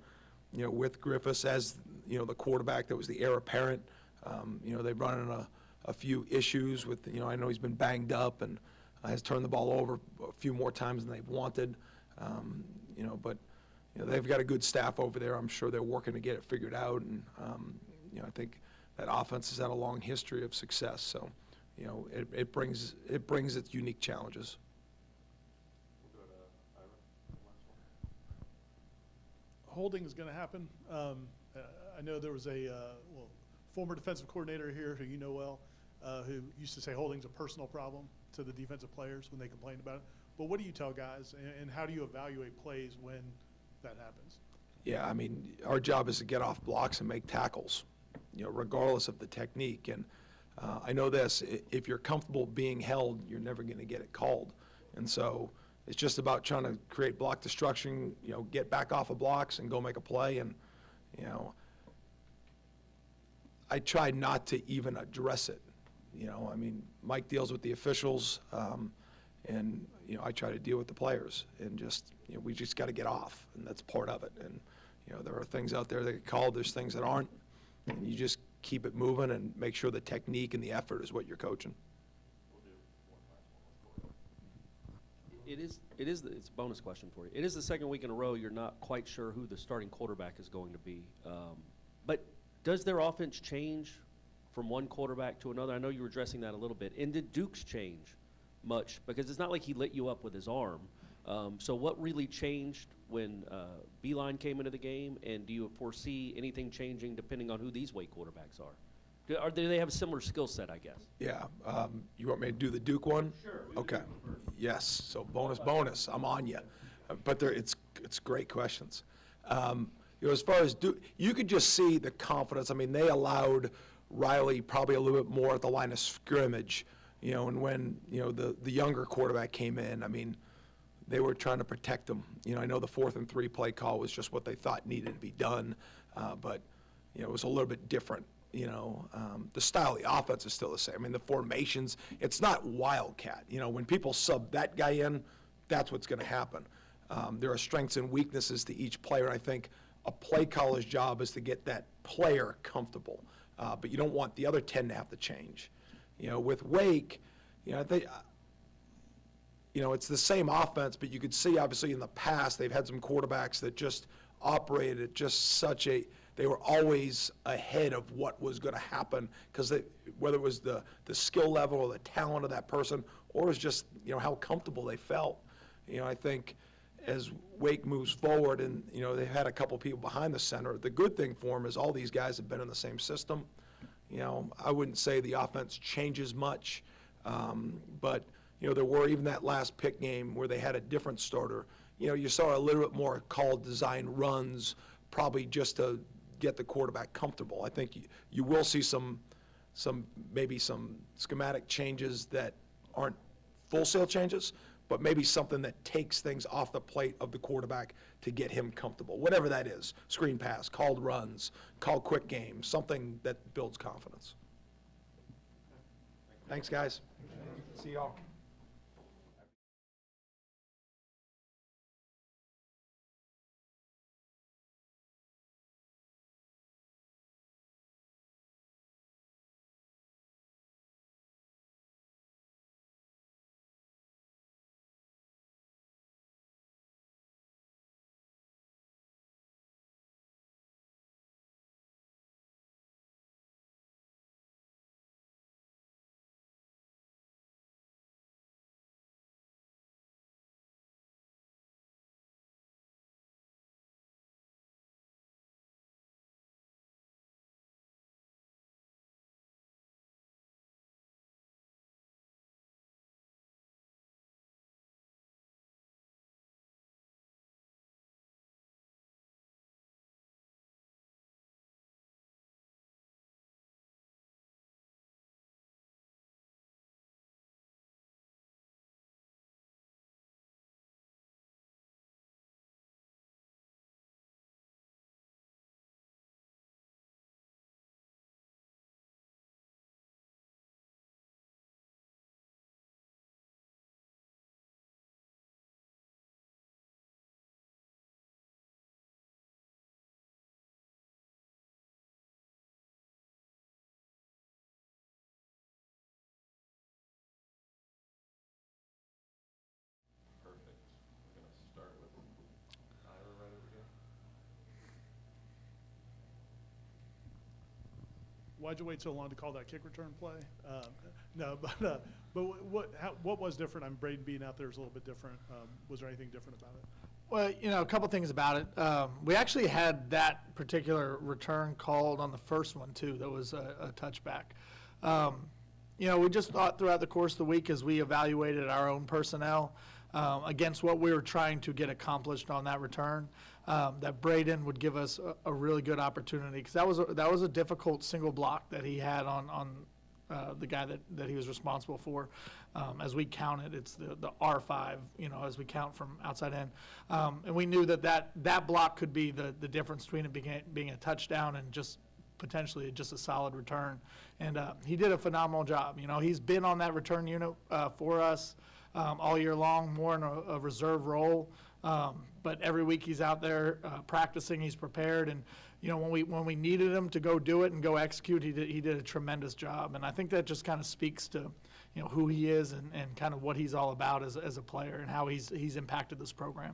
you know, with Griffiths as, you know, the quarterback that was the heir apparent. You know, they've run into a few issues with, you know, I know he's been banged up and has turned the ball over a few more times than they've wanted. You know, but, you know, they've got a good staff over there. I'm sure they're working to get it figured out. And, you know, I think that offense has had a long history of success. So, you know, it brings its unique challenges. Holding is going to happen. I know there was a former defensive coordinator here who you know well, who used to say holding's a personal problem to the defensive players when they complained about it. But what do you tell guys, and how do you evaluate plays when that happens? Yeah, I mean, our job is to get off blocks and make tackles, you know, regardless of the technique. And I know this, if you're comfortable being held, you're never going to get it called. And so it's just about trying to create block destruction, you know, get back off of blocks and go make a play. And, you know, I try not to even address it. You know, I mean, Mike deals with the officials, and, you know, I try to deal with the players. And just, you know, we just got to get off, and that's part of it. And, you know, there are things out there that get called, there's things that aren't. And you just keep it moving and make sure the technique and the effort is what you're coaching. It's a bonus question for you. It is the second week in a row you're not quite sure who the starting quarterback is going to be. But does their offense change from one quarterback to another? I know you were addressing that a little bit. And did Duke's change much? Because it's not like he lit you up with his arm. So what really changed when Beeline came into the game? And do you foresee anything changing depending on who these Wake quarterbacks are? Do they have a similar skill set, I guess? Yeah. You want me to do the Duke one? Sure. Okay. Yes. So bonus. I'm on you. But it's great questions. You know, as far as Duke, you could just see the confidence. I mean, they allowed Riley probably a little bit more at the line of scrimmage, you know, and when, you know, the younger quarterback came in, I mean, they were trying to protect him. You know, I know the 4th and 3 play call was just what they thought needed to be done, but, you know, it was a little bit different. You know, the style of the offense is still the same. I mean, the formations, it's not wildcat. You know, when people sub that guy in, that's what's going to happen. There are strengths and weaknesses to each player, and I think a play caller's job is to get that player comfortable. But you don't want the other 10 to have to change. You know, with Wake, you know, you know, it's the same offense, but you could see, obviously, in the past, they've had some quarterbacks that just operated at just such a, they were always ahead of what was going to happen, because whether it was the skill level or the talent of that person, or it was just, you know, how comfortable they felt. You know, I think as Wake moves forward, and, you know, they've had a couple people behind the center, the good thing for them is all these guys have been in the same system. You know, I wouldn't say the offense changes much, but, you know, there were even that last pick game where they had a different starter. You know, you saw a little bit more called design runs, probably just to get the quarterback comfortable. I think you will see maybe some schematic changes that aren't full-scale changes, but maybe something that takes things off the plate of the quarterback to get him comfortable, whatever that is. Screen pass, called runs, called quick games, something that builds confidence. Thanks, guys. See y'all. why'd you wait so long to call that kick return play? No, but what was different? Braden being out there is a little bit different. Was there anything different about it? Well, a couple things about it. We actually had that particular return called on the first one, too. That was a touchback. We just thought throughout the course of the week as we evaluated our own personnel against what we were trying to get accomplished on that return, that Braden would give us a really good opportunity, because that was a difficult single block that he had on the guy that he was responsible for. As we counted, it's the R5, as we count from outside in. And we knew that block could be the difference between it being a touchdown and just potentially just a solid return. And he did a phenomenal job. He's been on that return unit for us all year long, more in a reserve role. But every week he's out there practicing, he's prepared. And, when we needed him to go do it and go execute, he did a tremendous job. And I think that just kind of speaks to, who he is and kind of what he's all about as a player and how he's impacted this program.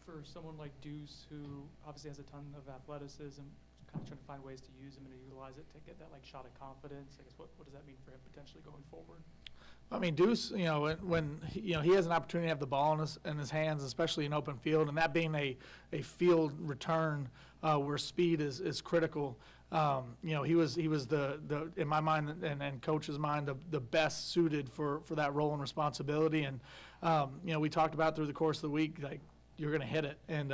For someone like Deuce, who obviously has a ton of athleticism, kind of trying to find ways to use him and to utilize it to get that shot of confidence, I guess what does that mean for him potentially going forward? I mean, Deuce, when he has an opportunity to have the ball in his hands, especially in open field, and that being a field return where speed is critical. He was the in my mind and coach's mind the best suited for that role and responsibility. And we talked about through the course of the week, like, you're going to hit it. And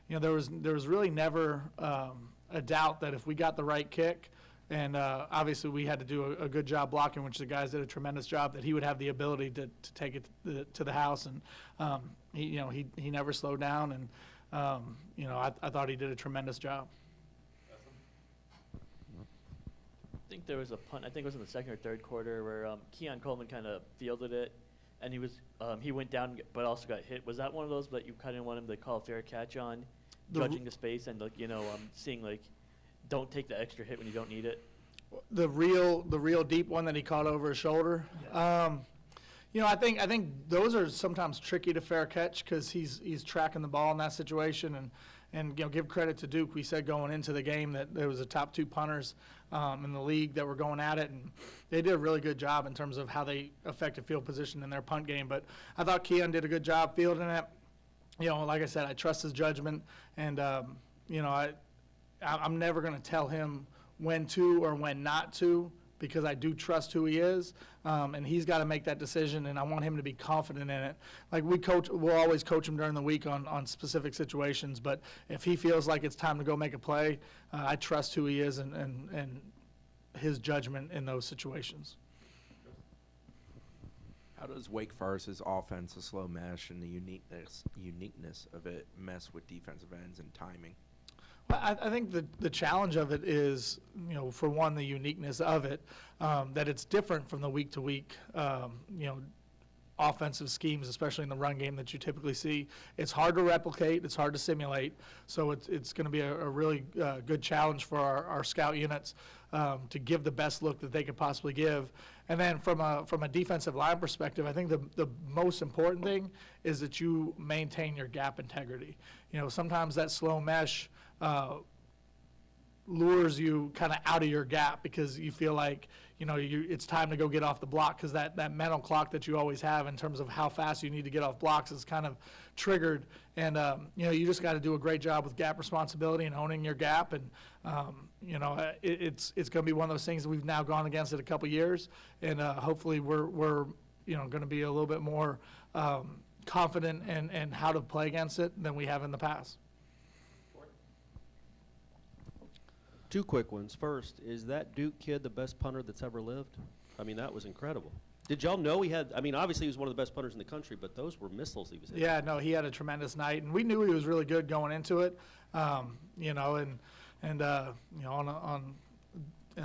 there was really never a doubt that if we got the right kick. And obviously we had to do a good job blocking, which the guys did a tremendous job, that he would have the ability to take it to the house. And he never slowed down. And I thought he did a tremendous job. I think there was a punt. I think it was in the second or third quarter where Keon Coleman kind of fielded it, and he went down but also got hit. Was that one of those that you kind of want him to call a fair catch on, judging the space and seeing don't take the extra hit when you don't need it? The real deep one that he caught over his shoulder. Yeah. I think those are sometimes tricky to fair catch because he's tracking the ball in that situation. And give credit to Duke. We said going into the game that there was the top two punters in the league that were going at it, and they did a really good job in terms of how they affected field position in their punt game. But I thought Keon did a good job fielding it. Like I said, I trust his judgment, and I'm never going to tell him when to or when not to, because I do trust who he is, and he's got to make that decision, and I want him to be confident in it. Like we'll always coach him during the week on specific situations, but if he feels like it's time to go make a play, I trust who he is and his judgment in those situations. How does Wake Forest's offense, the slow mesh, and the uniqueness of it mess with defensive ends and timing? Well, I think the challenge of it is, for one, the uniqueness of it, that it's different from the week-to-week, offensive schemes, especially in the run game that you typically see. It's hard to replicate. It's hard to simulate. So it's going to be a really good challenge for our scout units to give the best look that they could possibly give. And then from a defensive line perspective, I think the most important thing is that you maintain your gap integrity. Sometimes that slow mesh lures you kind of out of your gap because you feel like, it's time to go get off the block, because that mental clock that you always have in terms of how fast you need to get off blocks is kind of triggered. And, you just got to do a great job with gap responsibility and owning your gap. And, it's going to be one of those things that we've now gone against it a couple years. And hopefully we're going to be a little bit more confident in how to play against it than we have in the past. Two quick ones. First, is that Duke kid the best punter that's ever lived? I mean, that was incredible. Did y'all know he had, obviously he was one of the best punters in the country, but those were missiles he was hitting. Yeah, no, he had a tremendous night, and we knew he was really good going into it, on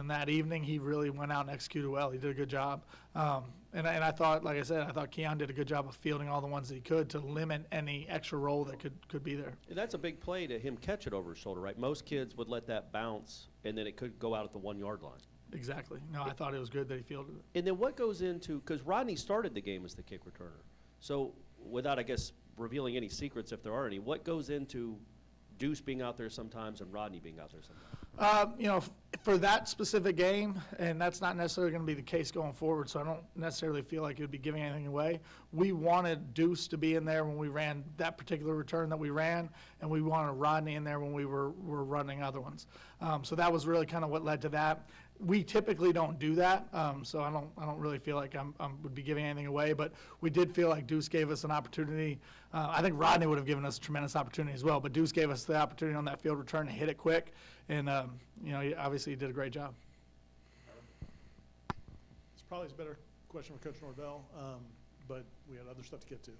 that evening, he really went out and executed well. He did a good job. And I thought, like I said, I thought Keon did a good job of fielding all the ones that he could to limit any extra roll that could be there. And that's a big play to him catch it over his shoulder, right? Most kids would let that bounce, and then it could go out at the 1 yard line. Exactly. No, I thought it was good that he fielded it. And then what goes into, because Rodney started the game as the kick returner. So without, I guess, revealing any secrets if there are any, what goes into Deuce being out there sometimes and Rodney being out there sometimes? For that specific game, and that's not necessarily going to be the case going forward, so I don't necessarily feel like it would be giving anything away. We wanted Deuce to be in there when we ran that particular return that we ran, and we wanted Rodney in there when we were running other ones. So that was really kind of what led to that. We typically don't do that, so I don't really feel like I would be giving anything away. But we did feel like Deuce gave us an opportunity. I think Rodney would have given us a tremendous opportunity as well, but Deuce gave us the opportunity on that field return to hit it quick, and he did a great job. It's probably a better question for Coach Norvell, but we had other stuff to get to.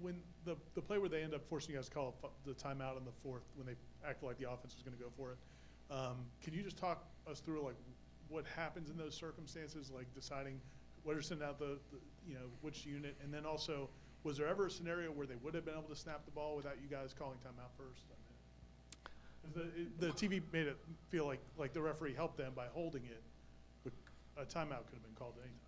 When the play where they end up forcing you guys to call the timeout in the fourth, when they acted like the offense was going to go for it, can you just talk us through like what happens in those circumstances, like deciding whether to send out the which unit, and then also was there ever a scenario where they would have been able to snap the ball without you guys calling timeout first? The TV made it feel like the referee helped them by holding it, but a timeout could have been called at any time.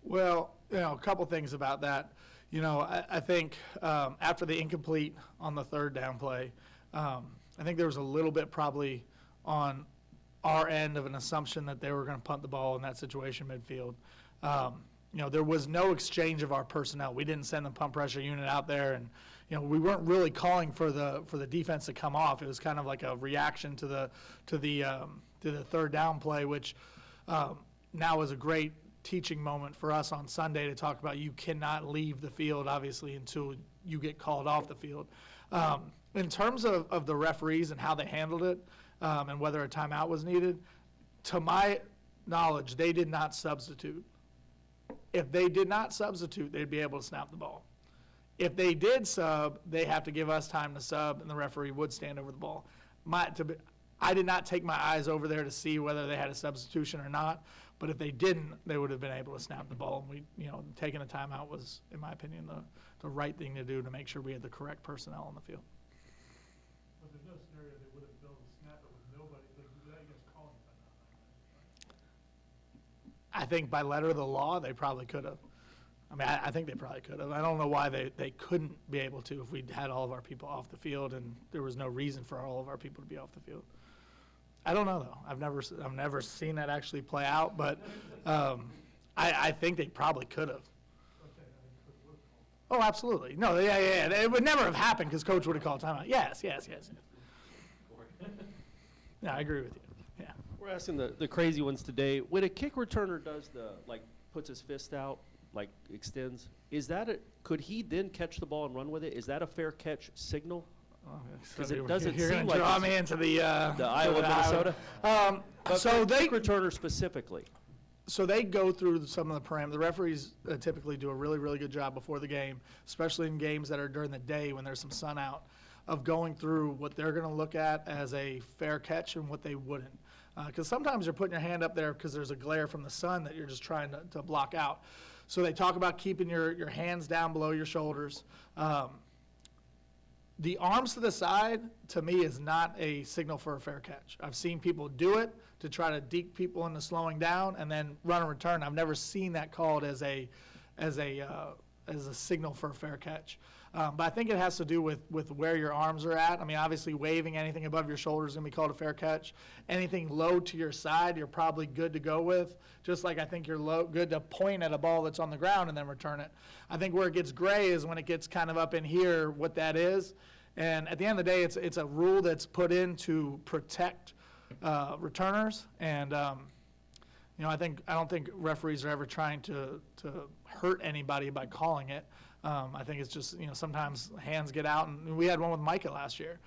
Well, a couple things about that. I think after the incomplete on the third down play, I think there was a little bit probably on our end of an assumption that they were going to punt the ball in that situation midfield. There was no exchange of our personnel. We didn't send the punt pressure unit out there, and we weren't really calling for the defense to come off. It was kind of like a reaction to the third down play, which now is a great teaching moment for us on Sunday to talk about. You cannot leave the field, obviously, until you get called off the field. In terms of the referees and how they handled it, and whether a timeout was needed, to my knowledge, they did not substitute. If they did not substitute, they'd be able to snap the ball. If they did sub, they have to give us time to sub, and the referee would stand over the ball. I did not take my eyes over there to see whether they had a substitution or not, but if they didn't, they would have been able to snap the ball. And taking a timeout was, in my opinion, the right thing to do to make sure we had the correct personnel on the field. But there's no scenario they would have been able to snap it with nobody, without you guys calling timeout. I think by letter of the law, they probably could have. I think they probably could have. I don't know why they couldn't be able to if we'd had all of our people off the field and there was no reason for all of our people to be off the field. I don't know, though. I've never seen that actually play out, but I think they probably could have. Oh, absolutely. No, yeah. It would never have happened because Coach would have called timeout. Yes. Yeah, I agree with you. Yeah. We're asking the crazy ones today. When a kick returner does puts his fist out, extends, could he then catch the ball and run with it? Is that a fair catch signal? Because it doesn't seem like draw me into the Iowa, Minnesota. So kick returner specifically. So they go through some of the parameters. The referees typically do a really, really good job before the game, especially in games that are during the day when there's some sun out, of going through what they're going to look at as a fair catch and what they wouldn't. Because sometimes you're putting your hand up there because there's a glare from the sun that you're just trying to block out. So they talk about keeping your hands down below your shoulders. The arms to the side, to me, is not a signal for a fair catch. I've seen people do it to try to deke people into slowing down and then run and return. I've never seen that called as a signal for a fair catch. But I think it has to do with where your arms are at. Obviously, waving anything above your shoulders is going to be called a fair catch. Anything low to your side, you're probably good to go with, just like I think you're good to point at a ball that's on the ground and then return it. I think where it gets gray is when it gets kind of up in here, what that is. And at the end of the day, it's a rule that's put in to protect returners. And I don't think referees are ever trying to hurt anybody by calling it. I think it's just, sometimes hands get out, and we had one with Micah last year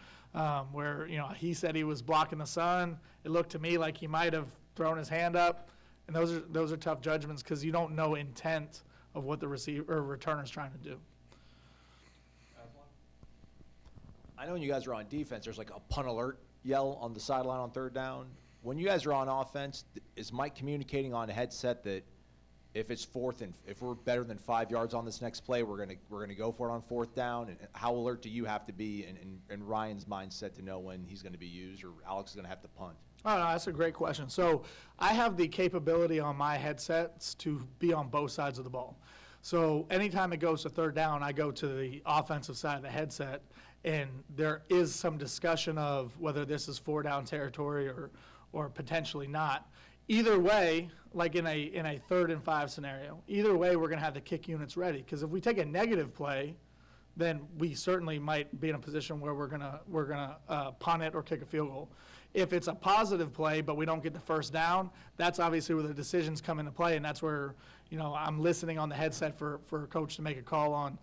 where, he said he was blocking the sun. It looked to me like he might have thrown his hand up, and those are tough judgments because you don't know intent of what the returner's trying to do. I know when you guys are on defense, there's like a punt alert yell on the sideline on third down. When you guys are on offense, is Mike communicating on a headset that if it's fourth and if we're better than 5 yards on this next play, we're gonna go for it on fourth down? And how alert do you have to be in Ryan's mindset to know when he's going to be used or Alex is going to have to punt? Oh, no, that's a great question. So I have the capability on my headsets to be on both sides of the ball. So anytime it goes to third down, I go to the offensive side of the headset, and there is some discussion of whether this is 4-down territory or potentially not. Either way, like in a 3rd and 5 scenario, either way, we're going to have the kick units ready. Because if we take a negative play, then we certainly might be in a position where we're gonna punt it or kick a field goal. If it's a positive play, but we don't get the first down, that's obviously where the decisions come into play, and that's where, you know, I'm listening on the headset for a coach to make a call on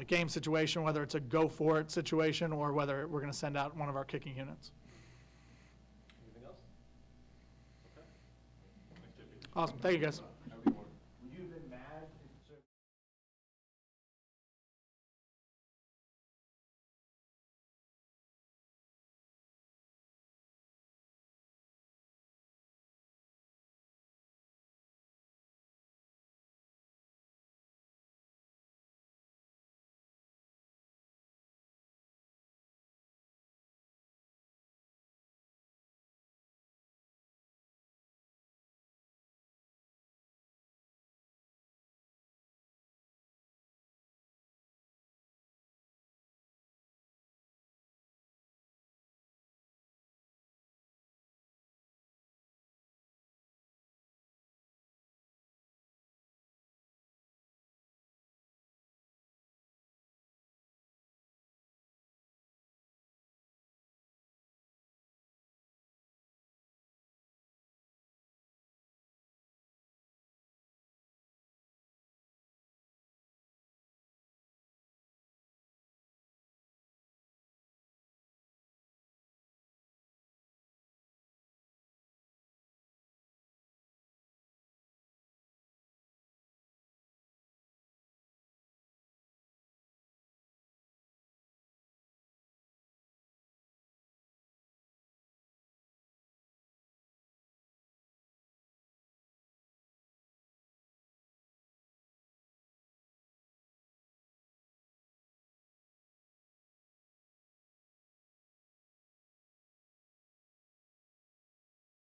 game situation, whether it's a go for it situation or whether we're going to send out one of our kicking units. Anything else? Okay. Thanks, JP. Awesome. Thank you, guys.